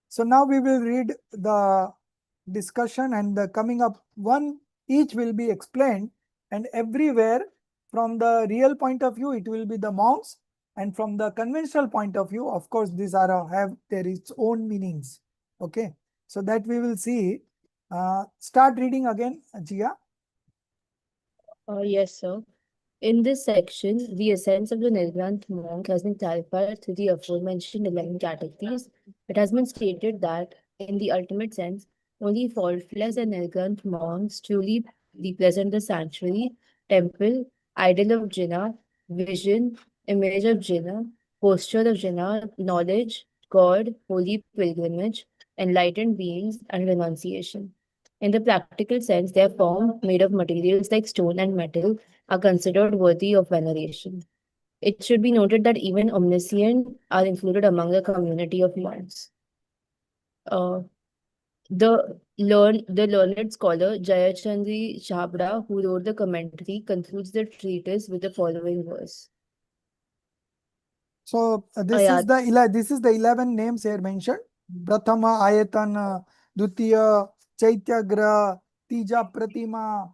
So now we will read the discussion, and the coming up one each will be explained, and everywhere from the real point of view it will be the monks, and from the conventional point of view, of course, these are have their its own meanings. Okay. So that we will see. Start reading again, Jia. Yes, sir. In this section, the essence of the Nirgrant monk has been clarified through the aforementioned 11 categories. It has been stated that, in the ultimate sense, only faultless and Nirgrant monks truly represent the sanctuary, temple, idol of Jinnah, vision, image of Jinnah, posture of Jinnah, knowledge, God, holy pilgrimage, enlightened beings, and renunciation. In the practical sense, they are formed made of materials like stone and metal are considered worthy of veneration. It should be noted that even omniscient are included among the community of monks. The learned scholar Jayachandri Chabra, who wrote the commentary, concludes the treatise with the following verse. So this is the 11 names here mentioned. Prathama, Ayatan, Dutiya, Chaityagra, Tija Pratima,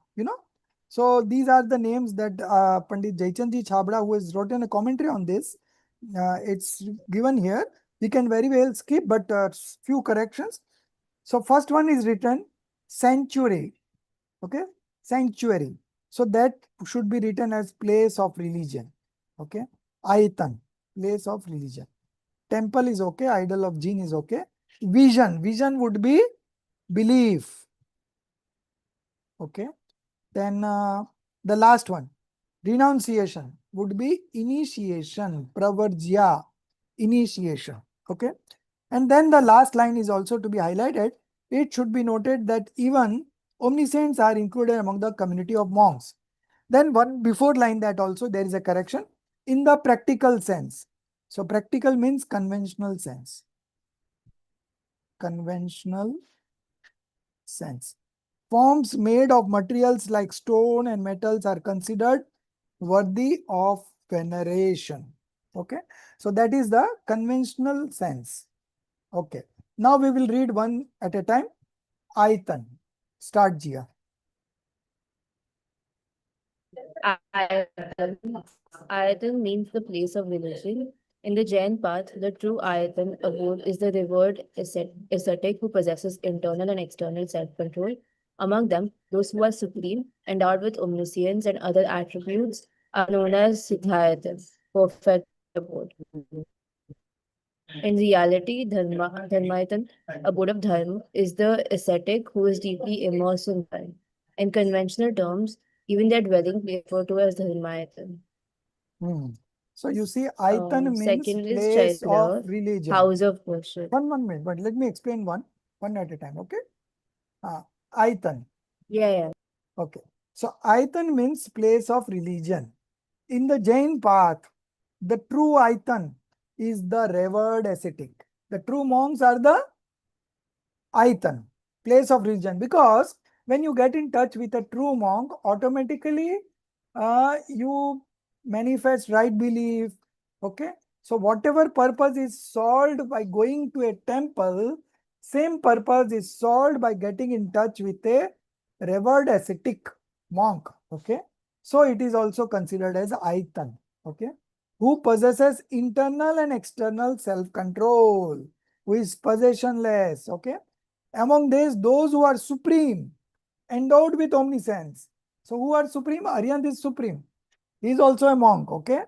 So these are the names that Pandit Jayachandji Chabra, who has written a commentary on this, it's given here. We can very well skip, but few corrections. So first one is written sanctuary. Okay, sanctuary. So that should be written as place of religion. Okay, Ayatan, place of religion. temple is okay, idol of gene is okay. Vision would be belief. Okay. Then the last one, renunciation would be initiation, pravarjya, initiation. Okay. And then the last line is also to be highlighted. It should be noted that even omniscients are included among the community of monks. Then one before line that also there is a correction in the practical sense. So practical means conventional sense. Conventional sense. Forms made of materials like stone and metals are considered worthy of veneration. Okay. So that is the conventional sense. Okay. Now we will read one at a time. Aitan. Start, Jia. Ayatan means the place of religion. In the Jain path, the true Ayatan abode is the revered ascetic who possesses internal and external self-control. Among them, those who are supreme, endowed with omniscience and other attributes, are known as Siddhayatan, perfect abode. In reality, Dharmayatan, abode of Dharma, is the ascetic who is deeply immersed in Dharma. In conventional terms, even their dwelling is referred to as Dharmayatan. So you see, Aitan means Second is place of Chaitra, religion. house of worship. One minute, but let me explain one at a time. Okay. Aitan. Yeah. Okay. So Aitan means place of religion. In the Jain path, the true Aitan is the revered ascetic. The true monks are the Aitan, place of religion. Because when you get in touch with a true monk, automatically you manifest right belief. Okay. So whatever purpose is solved by going to a temple, same purpose is solved by getting in touch with a revered ascetic monk. Okay. So it is also considered as Aitan. Okay. Who possesses internal and external self-control, who is possessionless. Okay. Among these, those who are supreme, endowed with omniscience. So who are supreme? Arihant is supreme. He is also a monk. Okay.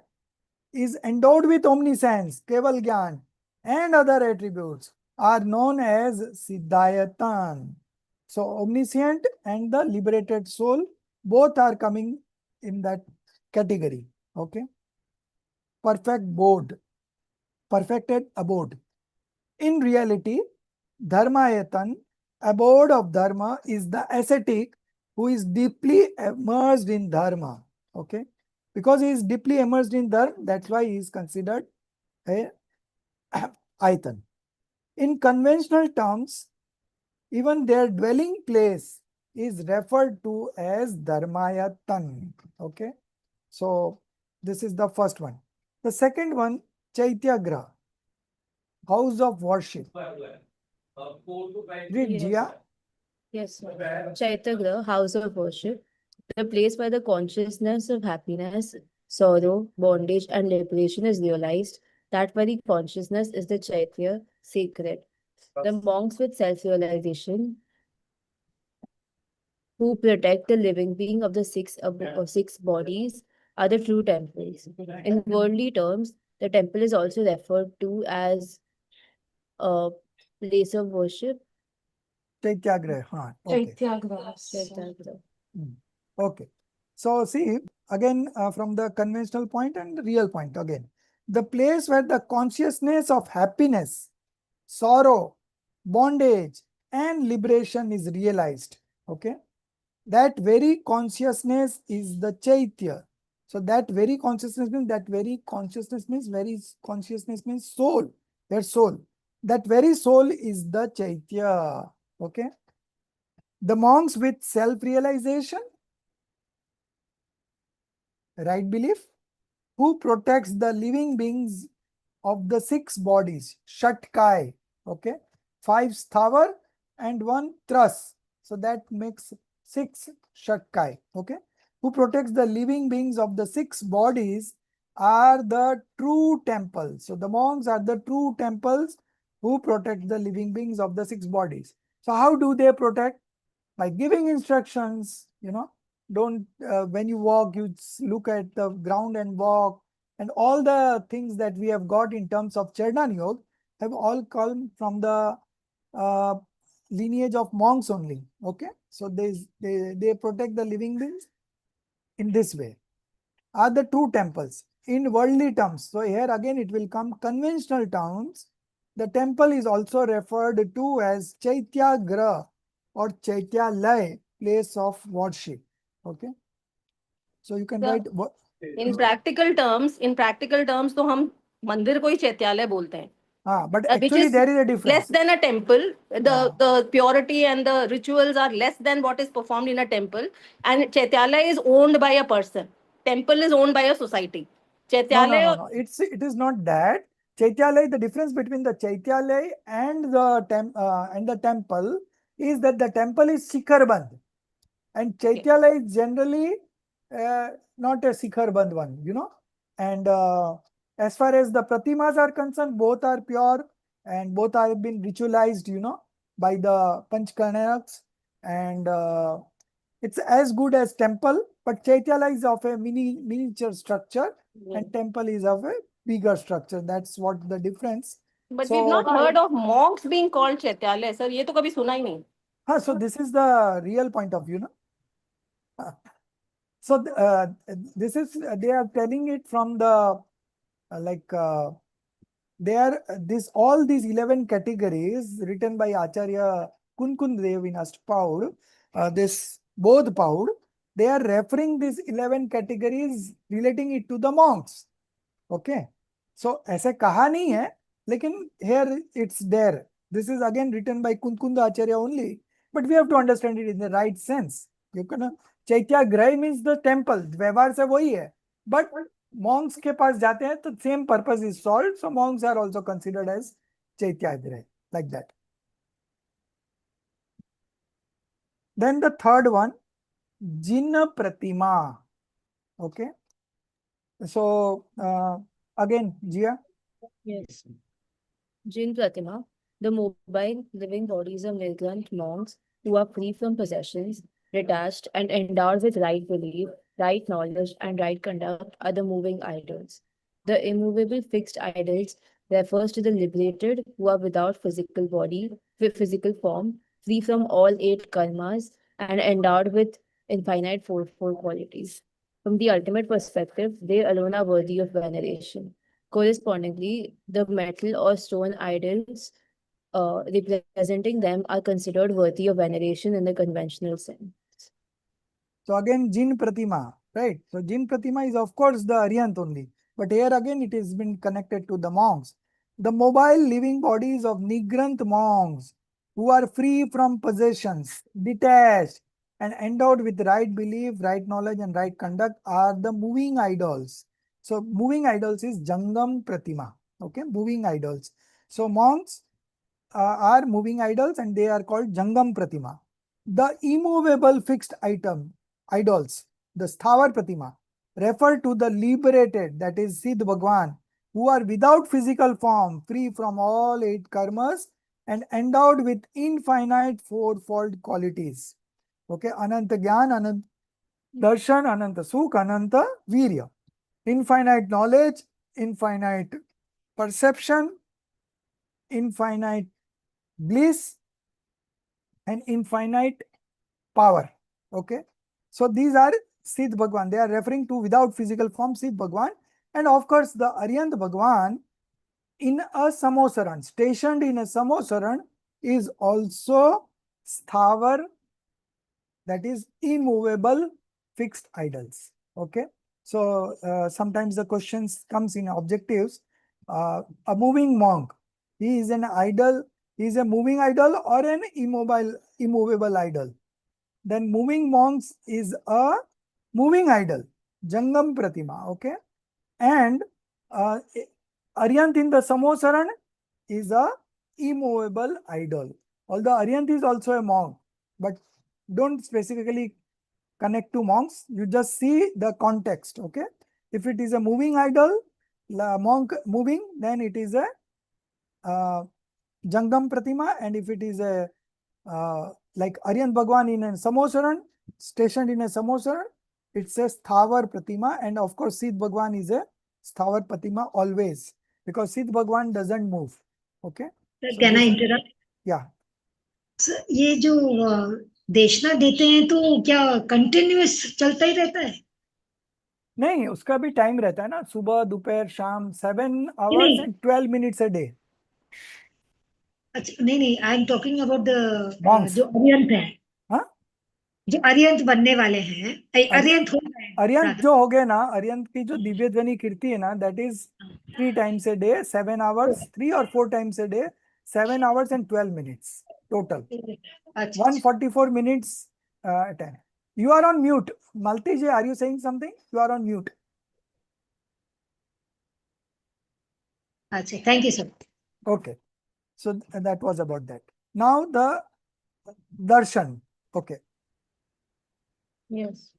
Is endowed with omniscience, Keval Gyan, and other attributes are known as Siddhayatan. So omniscient and the liberated soul, both are coming in that category. Okay. Perfected abode. In reality, Dharmayatan, abode of Dharma, is the ascetic who is deeply immersed in Dharma. Okay. Because he is deeply immersed in Dharma, that's why he is considered a Aitan. In conventional terms, even their dwelling place is referred to as Dharmayatan. Okay. So this is the first one. The second one, Chaityagraha, house of worship. Read, Jia. Yes, sir. Chaityagraha, house of worship, the place where the consciousness of happiness, sorrow, bondage, and liberation is realized. That very consciousness is the Chaitya, sacred. The monks with self-realization who protect the living being of the six bodies are the true temples. In worldly terms, the temple is also referred to as a place of worship. Chaityagraha. Okay. Chaityagraha. Okay. So see, again from the conventional point and the real point again. The place where the consciousness of happiness, sorrow, bondage, and liberation is realized. Okay. That very consciousness is the Chaitya. So that very consciousness means soul. Their soul. That very soul is the Chaitya. Okay. The monks with self-realization, right belief, who protects the living beings of the six bodies, Shatkai, okay, 5 Sthavar and 1 Tras. So that makes 6 Shatkai, okay, who protects the living beings of the 6 bodies are the true temples. So the monks are the true temples who protect the living beings of the 6 bodies. So how do they protect? By giving instructions, don't when you walk, you look at the ground and walk. And all the things that we have got in terms of Chardan Yoga have all come from the lineage of monks only. Okay, so they protect the living beings in this way. Are the true temples in worldly terms? So here again it will come conventional terms. The temple is also referred to as Chaitya Gra or Chaitya Lay, place of worship. Okay, so you can So, write in practical terms, तो हम मंदिर को ही चैत्यालय बोलते हैं. but Which actually is there is a less difference. than a temple. The purity and the rituals are less than what is performed in a temple. And Chaityalaya is owned by a person. Temple is owned by a society. Chaityalaya. No. It is not that. Chaityalaya, the difference between the Chaityalaya and the temple is that the temple is Shikharband. And Chaityalaya is generally not a Shikharband one, you know. And as far as the Pratimas are concerned, both are pure and both have been ritualized, you know, by the Panchkarnayaks. And it's as good as temple, but Chaityalaya is of a miniature structure and temple is of a bigger structure. That's what the difference. But So, we've not heard of monks being called Chaityalaya, sir. ये तो कभी सुना ही नहीं. So this is the real point of view, no? So this is they are telling it from the they are all these 11 categories written by Acharya Kunkundev in Ashtapaud, this Bodh Paud, they are referring these 11 categories relating it to the monks. Okay, so ऐसे कहा नहीं है, लेकिन here it's there. This is again written by Kunkunda Acharya only, but we have to understand it in the right sense. You can Chaitya Graha means the temple, व्यवहार से वही है, but monks के पास जाते हैं तो same purpose is solved, so monks are also considered as Chaitya Graha, like that. Then the third one, Jinna Pratima. Okay, so again, Jia. Yes. Jin Pratima, the mobile living bodies of Nirgranth monks who are free from possessions, detached, and endowed with right belief, right knowledge, and right conduct, are the moving idols. The immovable fixed idols refers to the liberated who are without physical body, with physical form, free from all eight karmas, and endowed with infinite fourfold qualities. From the ultimate perspective, they alone are worthy of veneration. Correspondingly, the metal or stone idols representing them are considered worthy of veneration in the conventional sense. So again, Jin Pratima, right? So Jin Pratima is of course the Aryant only, but here again it has been connected to the monks. The mobile living bodies of Nigranth monks who are free from possessions, detached, and endowed with right belief, right knowledge, and right conduct are the moving idols. So moving idols is Jangam Pratima. Okay, moving idols. So monks are moving idols and they are called Jangam Pratima. The immovable fixed idols, the Sthavar Pratima, refer to the liberated, that is Siddh Bhagwan, who are without physical form, free from all eight karmas, and endowed with infinite fourfold qualities. Okay, Ananta Gyan, Ananta Darshan, Ananta Sukh, Ananta Virya. Infinite knowledge, infinite perception, infinite bliss, and infinite power. Okay, so these are Siddh Bhagwan. They are referring to without physical form Siddh Bhagwan, and of course the Aryant Bhagwan in a Samosaran, stationed in a Samosaran, is also Sthavar, that is immovable fixed idols. Okay, so sometimes the questions comes in objectives. A moving monk, he is an idol, he is a moving idol or an immovable idol. Then moving monks is a moving idol, Jangam Pratima, okay? And Aryant in the Samosaran is a immovable idol. Although Aryant is also a monk, but don't specifically connect to monks, you just see the context, okay? If it is a moving idol, monk moving, then it is a Jangam Pratima, and if it is a like Aryan Bhagwan in a Samosaran, stationed in a Samosaran, it says Thavar Pratima, and of course Siddh Bhagwan is a Sthavar Patima always, because Siddh Bhagwan doesn't move. Okay. So Can I this- interrupt? Yeah. Sir, ये जो देशना देते हैं तो क्या continuous चलता ही रहता है? नहीं, उसका भी टाइम रहता है ना, सुबह दोपहर शाम, 7 hours and 12 minutes a day. अच्छा, नहीं, I am talking about the Monks. जो अरिहंत है, हाँ? जो अरिहंत बनने वाले हैं, अरिहंत हो गए हैं, अरियंत rather. जो हो गए ना, अरियंत की जो दिव्य ध्वनि कीर्ति है ना, that is 3 times a day, 7 hours, 3 or 4 times a day, 7 hours and 12 minutes total. अच्छा, 144 minutes a time. You are on mute. Malti ji, are you saying something? You are on mute. अच्छा, thank you sir. Okay. So that was about that. Now the darshan. Okay. Yes.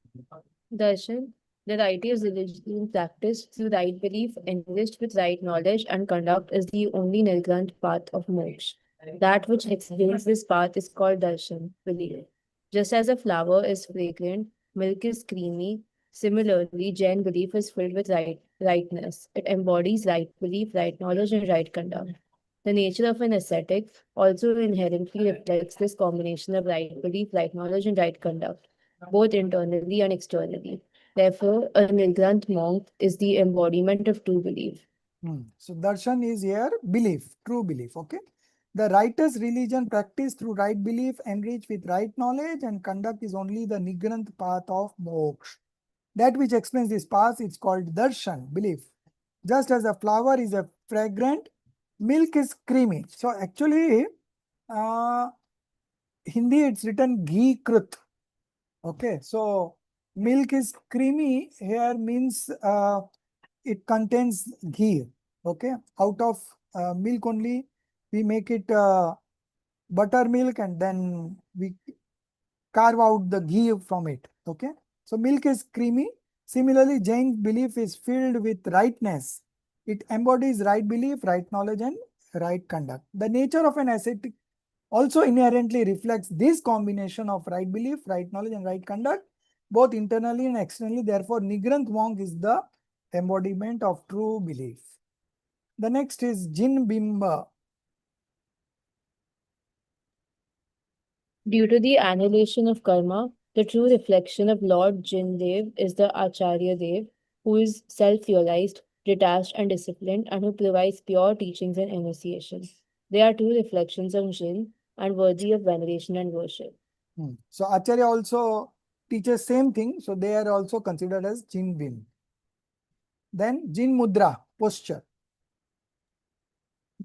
Darshan, the right is religion practiced through right belief, enriched with right knowledge and conduct is the only Nirgrant path of moksha. That which explains this path is called darshan, belief. Just as a flower is fragrant, milk is creamy, similarly, Jain belief is filled with rightness. It embodies right belief, right knowledge, and right conduct. The nature of an ascetic also inherently reflects this combination of right belief, right knowledge, and right conduct, both internally and externally. Therefore, a Nilgrant monk is the embodiment of true belief. So darshan is here belief, true belief. Okay. The righteous religion practiced through right belief, enriched with right knowledge and conduct is only the Nigrant path of moksha. That which explains this path is called darshan, belief. Just as a flower is a fragrant, milk is creamy. So actually, Hindi it's written ghee krut. Okay, so milk is creamy here means it contains ghee. Okay, out of milk only we make it buttermilk and then we carve out the ghee from it. Okay, so milk is creamy. Similarly, Jain belief is filled with rightness. It embodies right belief, right knowledge, and right conduct. The nature of an ascetic also inherently reflects this combination of right belief, right knowledge, and right conduct, both internally and externally. Therefore, Nigrant monk is the embodiment of true belief. The next is Jin Bimba. Due to the annihilation of karma, the true reflection of Lord Jindev is the Acharya Dev, who is self-realized, detached, and disciplined, and who provides pure teachings and initiation. They are two reflections of Jin and worthy of veneration and worship. So Acharya also teaches same thing. So they are also considered as Jin Bim. Then Jin Mudra, posture.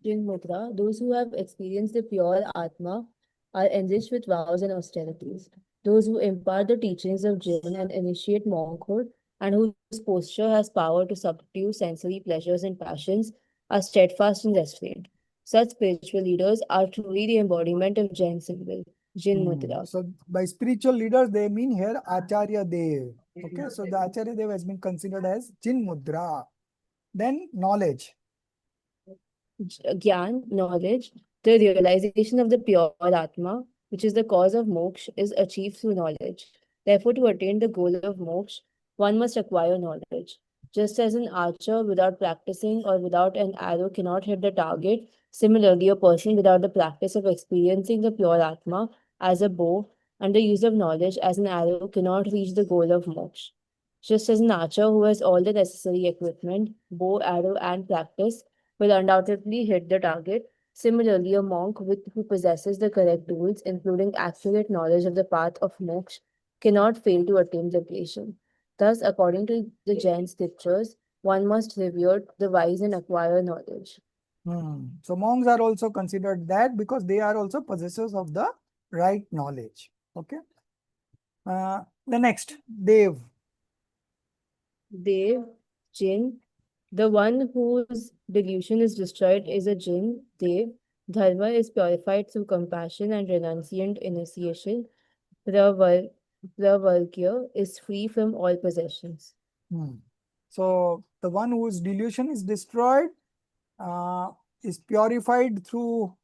Jin Mudra, those who have experienced the pure Atma are enriched with vows and austerities. Those who impart the teachings of Jin and initiate monkhood, and whose posture has power to subdue sensory pleasures and passions, are steadfast and restrained. Such spiritual leaders are truly the embodiment of Jain symbol, Jin Mudra. So by spiritual leaders, they mean here Acharya Dev. Okay, so the Acharya Dev has been considered as Jin Mudra. Then knowledge. Gyan, knowledge, the realization of the pure Atma, which is the cause of moksha, is achieved through knowledge. Therefore, to attain the goal of moksha, one must acquire knowledge. Just as an archer without practicing or without an arrow cannot hit the target, similarly, a person without the practice of experiencing the pure Atma as a bow and the use of knowledge as an arrow cannot reach the goal of moksha. Just as an archer who has all the necessary equipment, bow, arrow, and practice, will undoubtedly hit the target. Similarly, a monk who possesses the correct tools, including accurate knowledge of the path of moksha, cannot fail to attain liberation. Thus, according to the Jain scriptures, one must revere the wise and acquire knowledge. So monks are also considered that because they are also possessors of the right knowledge. Okay. The next, Dev. Dev, Jin, the one whose delusion is destroyed is a Jin, Dev. Dharma is purified through compassion and renunciant initiation. Pravalkya is free from all possessions. So the one whose delusion is destroyed is purified through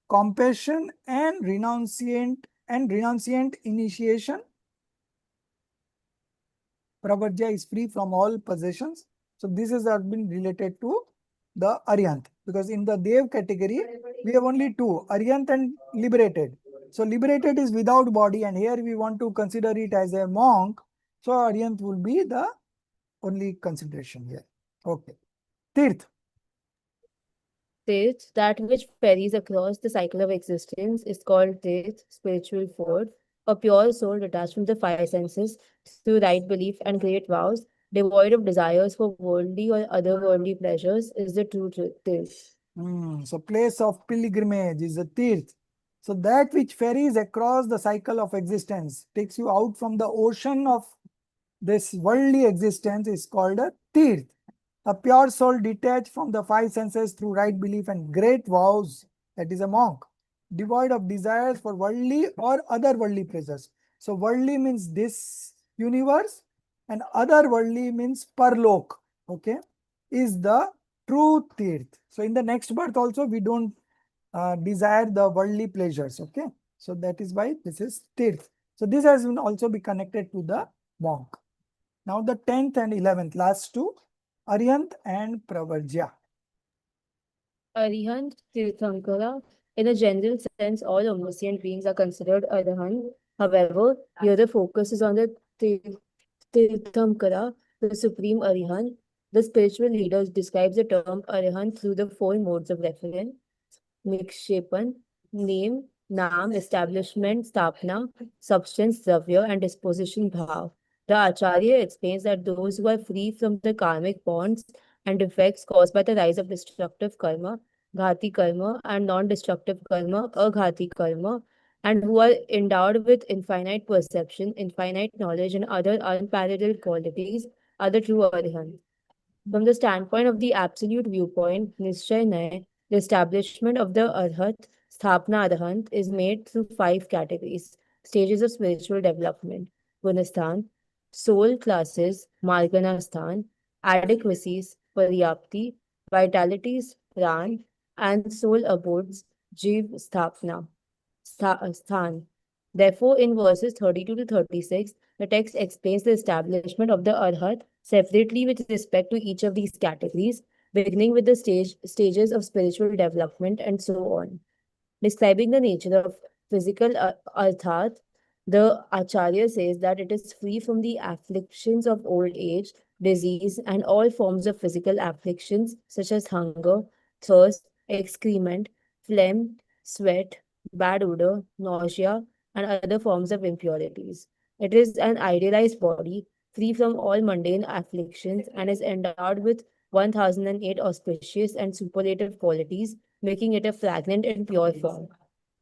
compassion and renunciant initiation. Pravarja is free from all possessions. So this has been related to the Aryant, because in the Dev category, we have only two, Aryant and liberated. So liberated is without body, and here we want to consider it as a monk. So Aryant will be the only consideration here. Okay. Tirth. Tirth, that which ferries across the cycle of existence, is called tirth, spiritual ford. A pure soul detached from the five senses through right belief and great vows, devoid of desires for worldly or otherworldly pleasures, is the true tirth. So place of pilgrimage is a tirth. So that which ferries across the cycle of existence, takes you out from the ocean of this worldly existence, is called a tirth. A pure soul detached from the five senses through right belief and great vows, that is a monk. Devoid of desires for worldly or other worldly pleasures. So worldly means this universe, and other worldly means parlok. Okay, is the true tirth. So in the next birth also we don't desire the worldly pleasures. Okay, so that is why this is tirth. So this has been also be connected to the monk. Now the 10th and 11th, last two, Aryant and Pravarjya. Arihant, Tirthankara. In a general sense, all omniscient beings are considered Arahant. However, here the focus is on the Tirthankara, the supreme Arihant. The spiritual leaders describes the term Arihant through the four modes of reference: Nikshepan, name, naam, establishment, stapna, substance, dravya, and disposition, bhav. The Acharya explains that those who are free from the karmic bonds and defects caused by the rise of destructive karma, ghati karma, and non-destructive karma, aghati karma, and who are endowed with infinite perception, infinite knowledge, and other unparalleled qualities, are the true Arihant. From the standpoint of the absolute viewpoint, Nishchay Nay, the establishment of the Arhat, Sthapna Arhat, is made through five categories, stages of spiritual development: Gunasthan, soul classes, Marganasthan, adequacies, Paryapti, vitalities, Pran, and soul abodes, Jiv Sthapna. Sthan. Therefore, in verses 32 to 36, the text explains the establishment of the Arhat separately with respect to each of these categories, beginning with the stages of spiritual development and so on. Describing the nature of physical Arthat, the Acharya says that it is free from the afflictions of old age, disease, and all forms of physical afflictions such as hunger, thirst, excrement, phlegm, sweat, bad odor, nausea, and other forms of impurities. It is an idealized body, free from all mundane afflictions, and is endowed with 1008 auspicious and superlative qualities, making it a fragrant and pure form.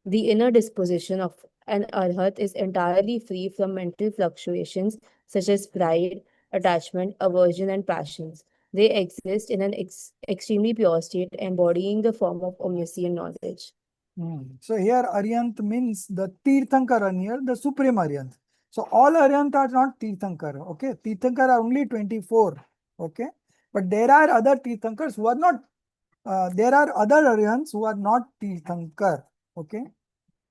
The inner disposition of an arhat is entirely free from mental fluctuations such as pride, attachment, aversion, and passions. They exist in an extremely pure state, embodying the form of omniscient knowledge. So here Aryant means the Tirthankar here, the supreme Aryant. So all Aryant are not Tirthankar. Okay, Tirthankar are only 24. Okay, but there are other Tirthankars who are not. There are other Aryants who are not Tirthankar. Okay,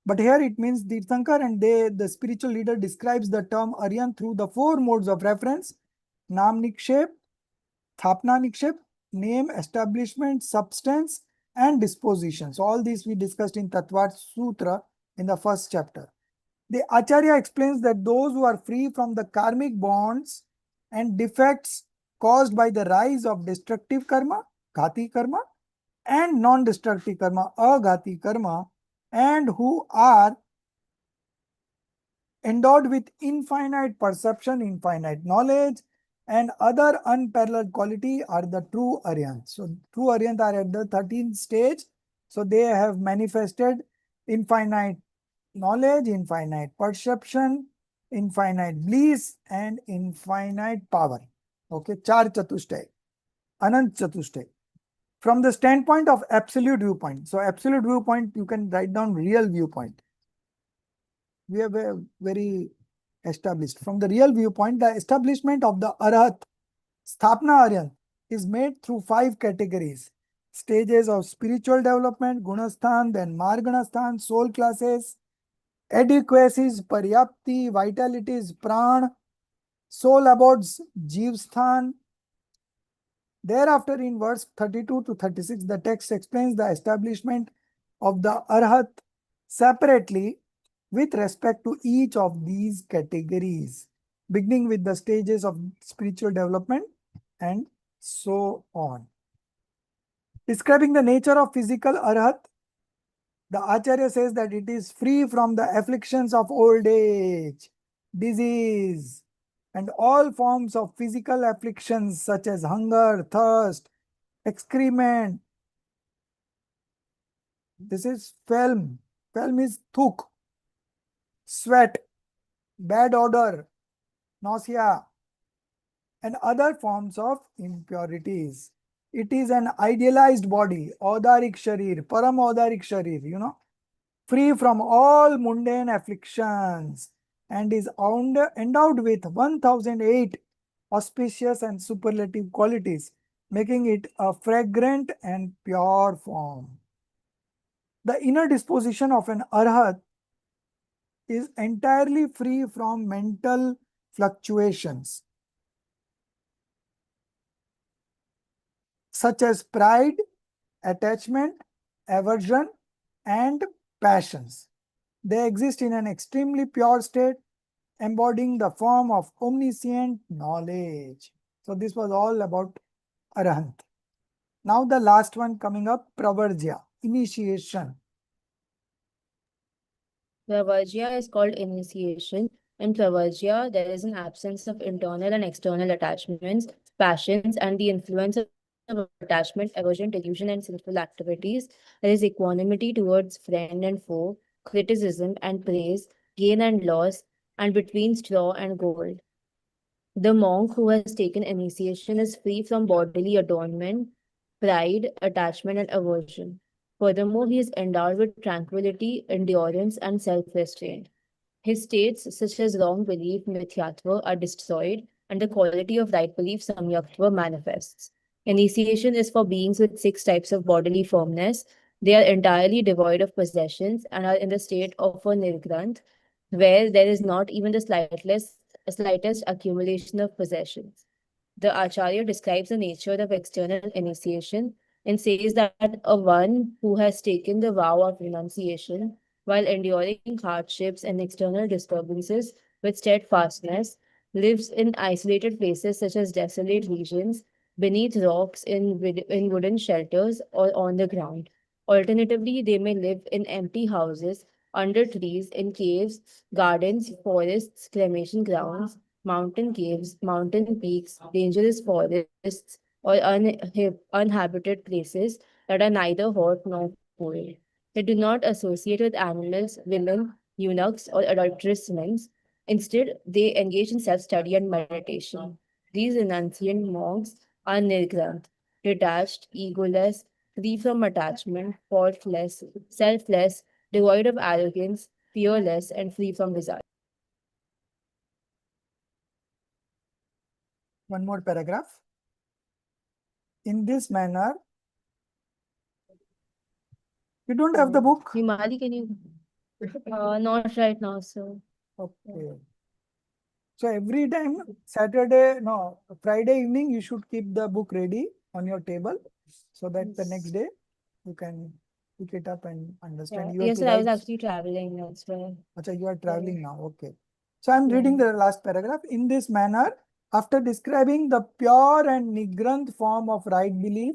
but here it means Tirthankar, and the spiritual leader describes the term Aryant through the four modes of reference: Nam Nikshep, Thapna Nikshep, name, establishment, substance, and disposition. So all these we discussed in Tattva Sutra in the first chapter. The Acharya explains that those who are free from the karmic bonds and defects caused by the rise of destructive karma, ghati karma, and non-destructive karma, aghati karma, and who are endowed with infinite perception, infinite knowledge, and other unparalleled quality are the true Aryant. So true Aryant are at the 13th stage. So they have manifested infinite knowledge, infinite perception, infinite bliss, and infinite power. Okay, Char Chatushtay, Anant Chatushtay. From the standpoint of absolute viewpoint. So absolute viewpoint, you can write down real viewpoint. We have a very established. From the real viewpoint, the establishment of the Arhat, Sthapna Aryan, is made through five categories: stages of spiritual development, Gunasthan, then Marganasthan, soul classes, adequacies, Paryapti, vitalities, Pran, soul abodes, Jivsthan, Thereafter, in verse 32 to 36, the text explains the establishment of the Arhat separately with respect to each of these categories, beginning with the stages of spiritual development and so on. Describing the nature of physical Arhat, the Acharya says that it is free from the afflictions of old age, disease, and all forms of physical afflictions such as hunger, thirst, excrement. This is phelm. Phelm is thuk, sweat, bad odor, nausea, and other forms of impurities. It is an idealized body, Audarik Sharir, Param Audarik Sharir, free from all mundane afflictions, and is endowed with 1008 auspicious and superlative qualities, making it a fragrant and pure form. The inner disposition of an arhat is entirely free from mental fluctuations such as pride, attachment, aversion, and passions. They exist in an extremely pure state, embodying the form of omniscient knowledge. So this was all about Arahant. Now the last one coming up, Pravarjya, initiation. Pravarjya is called initiation. In Pravarjya, there is an absence of internal and external attachments, passions, and the influence of attachment, aversion, delusion, and sinful activities. There is equanimity towards friend and foe, criticism and praise, gain and loss, and between straw and gold. The monk who has taken initiation is free from bodily adornment, pride, attachment, and aversion. Furthermore, he is endowed with tranquility, endurance, and self restraint. His states, such as wrong belief, mithyatva, are destroyed, and the quality of right belief, samyaktva, manifests. Initiation is for beings with six types of bodily firmness. They are entirely devoid of possessions and are in the state of a nirgranth, where there is not even the slightest accumulation of possessions. The Acharya describes the nature of external initiation and says that a one who has taken the vow of renunciation while enduring hardships and external disturbances with steadfastness lives in isolated places such as desolate regions, beneath rocks, in wooden shelters, or on the ground. Alternatively, they may live in empty houses, under trees, in caves, gardens, forests, cremation grounds, mountain caves, mountain peaks, dangerous forests, or uninhabited places that are neither hot nor cold. They do not associate with animals, women, eunuchs, or adulterous men. Instead, they engage in self study and meditation. These renunciant monks are nirgranth, detached, egoless, free from attachment, faultless, selfless, devoid of arrogance, fearless, and free from desire. One more paragraph. In this manner, you don't have the book? Himali, can you? Not right now, sir. Okay. So every time Friday evening, you should keep the book ready on your table so that the next day you can pick it up and understand. You have Yes, to sir, I was write. actually traveling, that's why. Acha, you are traveling now. Okay. So I'm reading the last paragraph. In this manner, after describing the pure and nigranth form of right belief,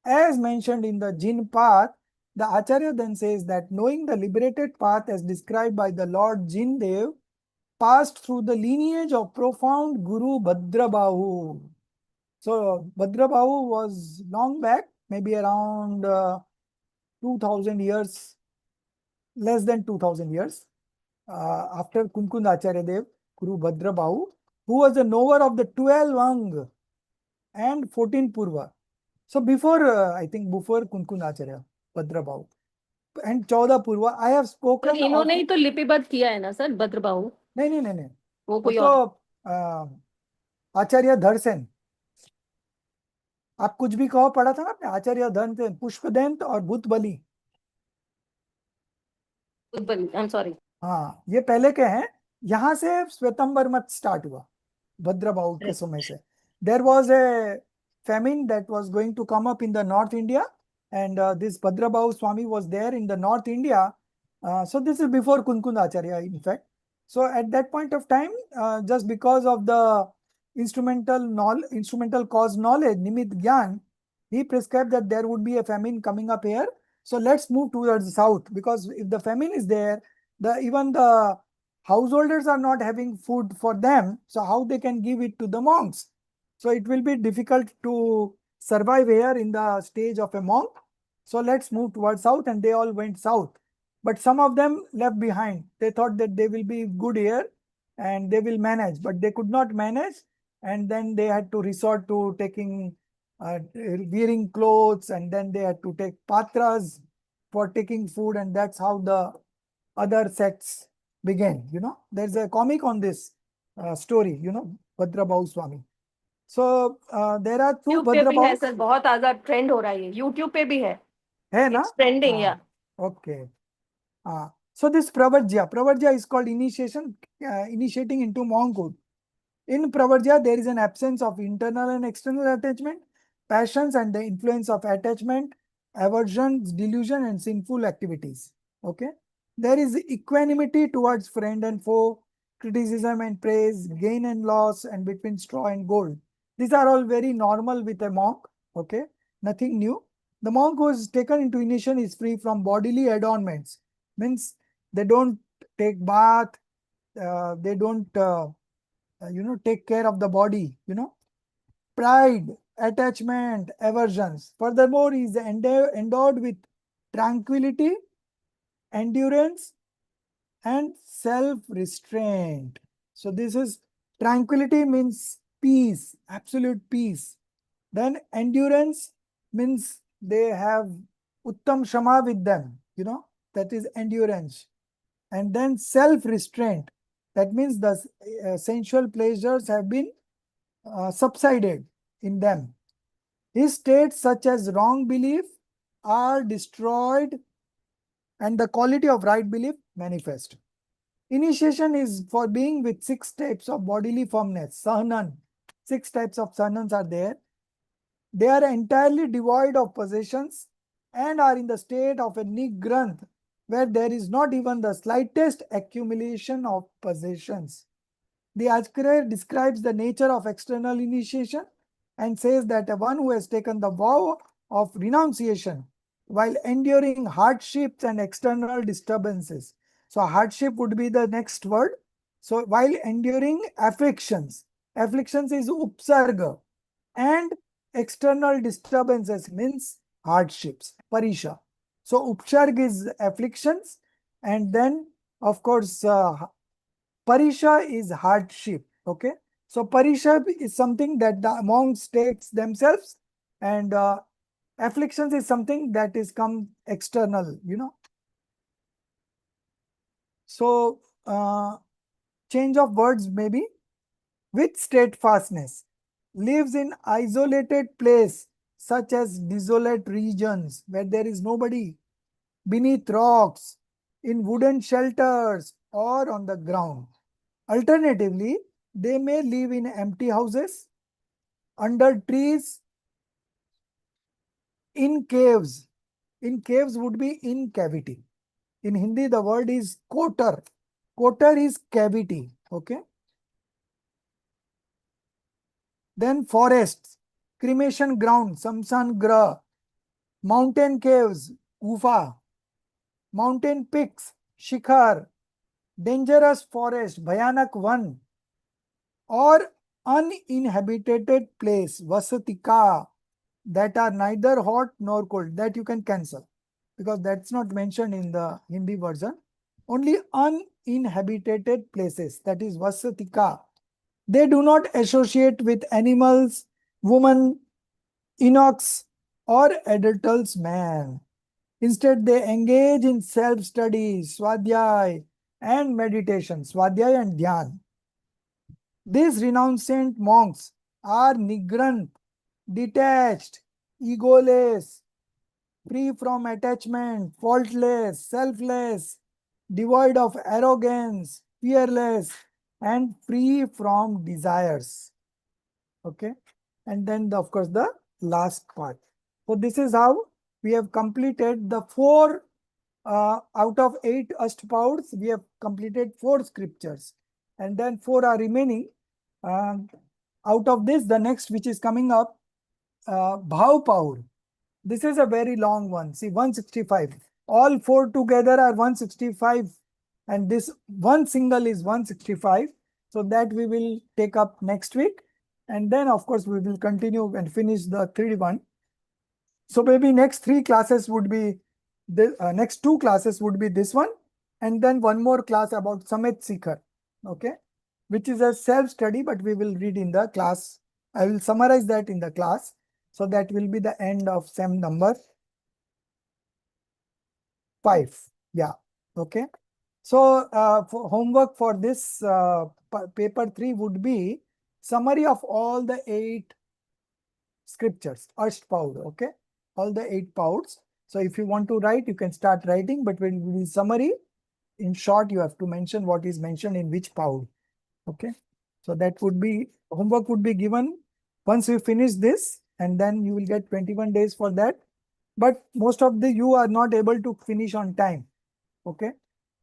as mentioned in the Jin path, the Acharya then says that knowing the liberated path as described by the Lord Jindev, passed through the lineage of profound Guru Bhadrabahu. So Bhadrabahu was long back, maybe around 2000 years, less than 2000 years, after Kunkund Acharya Dev, Guru Bhadrabahu, who was a knower of the 12 Ang and 14 Purva. So before, I think before Kunkund Acharya, Bhadrabahu. And 14 Purva, I have spoken. Sir इन्होंने ही तो लिपिबद्ध किया है ना sir Bhadrabahu नहीं वो वो कोई तो और आचार्य धरसेन। आप कुछ भी कहो, पढ़ा था ना आपने, आचार्य धरसेन, पुष्पदंत और भूत बलि। आई एम सॉरी हाँ, ये पहले के हैं। यहाँ से श्वेतंबर मत स्टार्ट हुआ भद्रबाहु के समय से। There was a famine that was going to come up in the North India, and this Bhadrabahu Swami was there in the North India. So this is before Kunkund Acharya, in fact. So at that point of time, just because of the instrumental cause knowledge, Nimit Gyan, he prescribed that there would be a famine coming up here. So let's move towards the south, because if the famine is there, even the householders are not having food for them. So how they can give it to the monks? So it will be difficult to survive here in the stage of a monk. So let's move towards south, and they all went south. But some of them left behind. They thought that they will be good here and they will manage, but they could not manage. And then they had to resort to taking wearing clothes, and then they had to take patras for taking food, and that's how the other sects began. There's a comic on this story, Bhadrabahu Swami. So there are two YouTube पे भी है Bhadrabahus. Sir, बहुत आजा trend हो रहा है, YouTube पे भी है ना? it's trending, yeah. Okay. So this Pravarjya is called initiating into monkhood. In Pravarjya, there is an absence of internal and external attachment, passions and the influence of attachment, aversions, delusion and sinful activities. Okay. There is equanimity towards friend and foe, criticism and praise, gain and loss, and between straw and gold. These are all very normal with a monk. Okay. Nothing new. The monk who is taken into initiation is free from bodily adornments. Means they don't take bath, they don't take care of the body, pride, attachment, aversions. Furthermore, he is endowed with tranquility, endurance and self-restraint. So this is tranquility, means peace, absolute peace. Then endurance means they have uttam shama with them, that is endurance. And then self-restraint, that means the sensual pleasures have been subsided in them. His states such as wrong belief are destroyed and the quality of right belief manifest. Initiation is for being with 6 types of bodily firmness, sahnan. 6 types of sahnans are there. They are entirely devoid of possessions and are in the state of a nigranth, where there is not even the slightest accumulation of possessions. The Ajkar describes the nature of external initiation and says that one who has taken the vow of renunciation while enduring hardships and external disturbances. So hardship would be the next word. So while enduring afflictions is upsarga, and external disturbances means hardships, parisha. So upsarg is afflictions, and then of course parisha is hardship. Okay. So parisha is something that the monks takes themselves, and afflictions is something that is come external, So change of words maybe. With steadfastness, lives in isolated place such as desolate regions where there is nobody, beneath rocks, in wooden shelters or on the ground. Alternatively, they may live in empty houses, under trees, in caves. In caves would be in cavity. In Hindi, the word is kotar. Kotar is cavity. Okay. Then forests, cremation ground, samsan grah, mountain caves, gufa, mountain peaks, shikhar, dangerous forest, bhayanak van, or uninhabited place, vasatika, that are neither hot nor cold. That you can cancel because that's not mentioned in the Hindi version. Only uninhabited places, that is vasatika. They do not associate with animals, women, eunuchs, or adults man. Instead, they engage in self-study, swadhyay, and meditation, swadhyay and dhyan. These renunciant monks are nigrant, detached, egoless, free from attachment, faultless, selfless, devoid of arrogance, fearless, and free from desires. Okay. and then of course the last part. So this is how we have completed the 4 out of 8 Ashtapauds. We have completed 4 scriptures, and then 4 are remaining. Out of this, the next which is coming up, Bhav Paud. This is a very long one. See, 165. All 4 together are 165, and this one single is 165. So that we will take up next week, and then of course we will continue and finish the 3D one. So maybe next 3 classes would be the next 2 classes would be this one, and then one more class about Samet Seeker, okay, which is a self-study, but we will read in the class. I will summarize that in the class. So that will be the end of SEM number 5. Yeah, okay. So for homework for this paper 3 would be summary of all the 8 scriptures, Ashtapad, okay, all the 8 pauds. So if you want to write, you can start writing, but when we summary, in short, you have to mention what is mentioned in which paud, okay. So that would be, homework would be given once you finish this, and then you will get 21 days for that. But most of you are not able to finish on time, okay.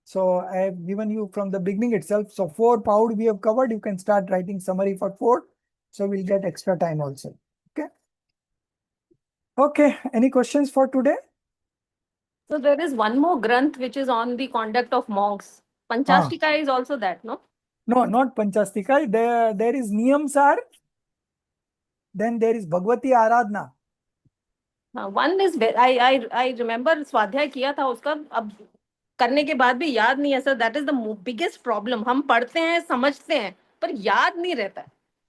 So I have given you from the beginning itself. So 4 paud we have covered. You can start writing summary for 4. So we'll get extra time also, okay. Okay, any questions for today? So there is one more granth which is on the conduct of monks. Panchashtika is also that, no? No, not Panchastika. There is Niyamsar. Then there is Bhagavati Aradhana. One is I remember स्वाध्याय किया था उसका, अब करने के बाद भी याद नहीं है sir. That is the biggest problem. हम पढ़ते हैं, समझते हैं, पर याद नहीं रहता है.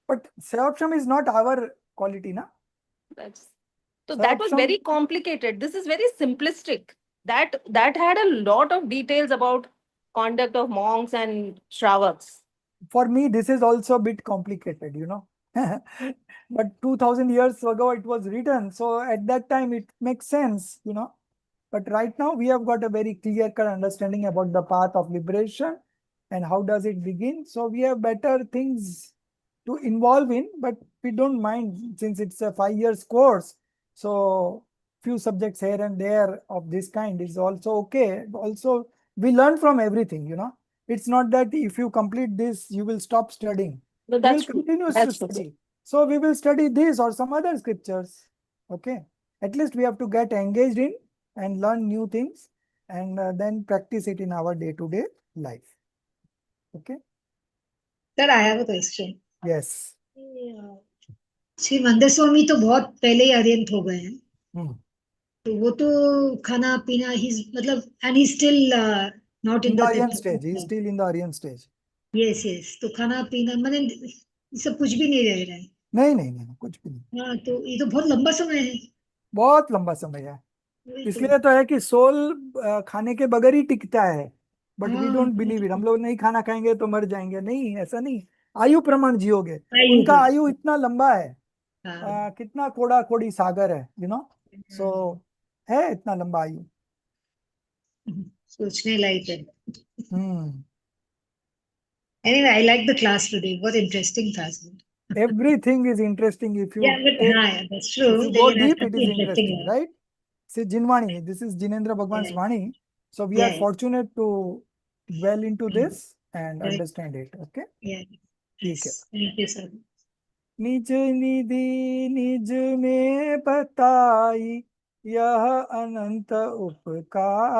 But Sevapsham is not our quality, na? So that was very complicated. This is very simplistic. That had a lot of details about conduct of monks and Shravaks. For me, this is also a bit complicated, you know. But 2000 years ago it was written. So at that time it makes sense, you know. But right now we have got a very clear-cut understanding about the path of liberation and how does it begin. So we have better things to involve in, but we don't mind since it's a 5 years course. So few subjects here and there of this kind is also okay. Also, we learn from everything, you know. It's not that if you complete this, you will stop studying. No, You that's will true. continue to That's true. study. So we will study this or some other scriptures. Okay. At least we have to get engaged in and learn new things, and then practice it in our day-to-day life. Okay. Sir, I have a question. Yes. Shri मंदिर स्वामी तो बहुत पहले ही अरिहंत हो गए हैं, Hmm. तो वो तो खाना पीना ही मतलब and he's still not in In the the Aryan stage. He is still in the Aryan stage. yes तो खाना पीना मतलब ये सब कुछ भी नहीं रह रहा है. नहीं, कुछ भी नहीं. हाँ, तो ये तो बहुत लंबा समय है. बहुत लंबा समय है. वही तो. इसलिए तो है कि सोल खाने के बगैर ही टिकता है. बट वी हाँ, डोंट बिलीव इट. हम लोग नहीं खाना खाएंगे तो मर जाएंगे. नहीं, ऐसा नहीं. आयु प्रमाण जियोगे. आयु उनका प्रमाण. आयु इतना लंबा है. हाँ. कितना कोड़ा कोड़ी सागर है, यू नो. सो है इतना लंबा आयु. सोचने लायक है. Hmm. Anyway, I like the class today. What interesting class. Everything is interesting if you Yeah, but take, हाँ, that's true. if you go लेकिन deep, आज it is काफी interesting interesting, है. right? See, Jinvani, this is Jinendra Bhagwan's Yeah. Vani. So we are Yeah. fortunate to dwell into this and Right. understand it. Okay. Yeah. ठीक है. Yes. Thank you, sir. निज निधि निज में बताई यह अनंत उपकार.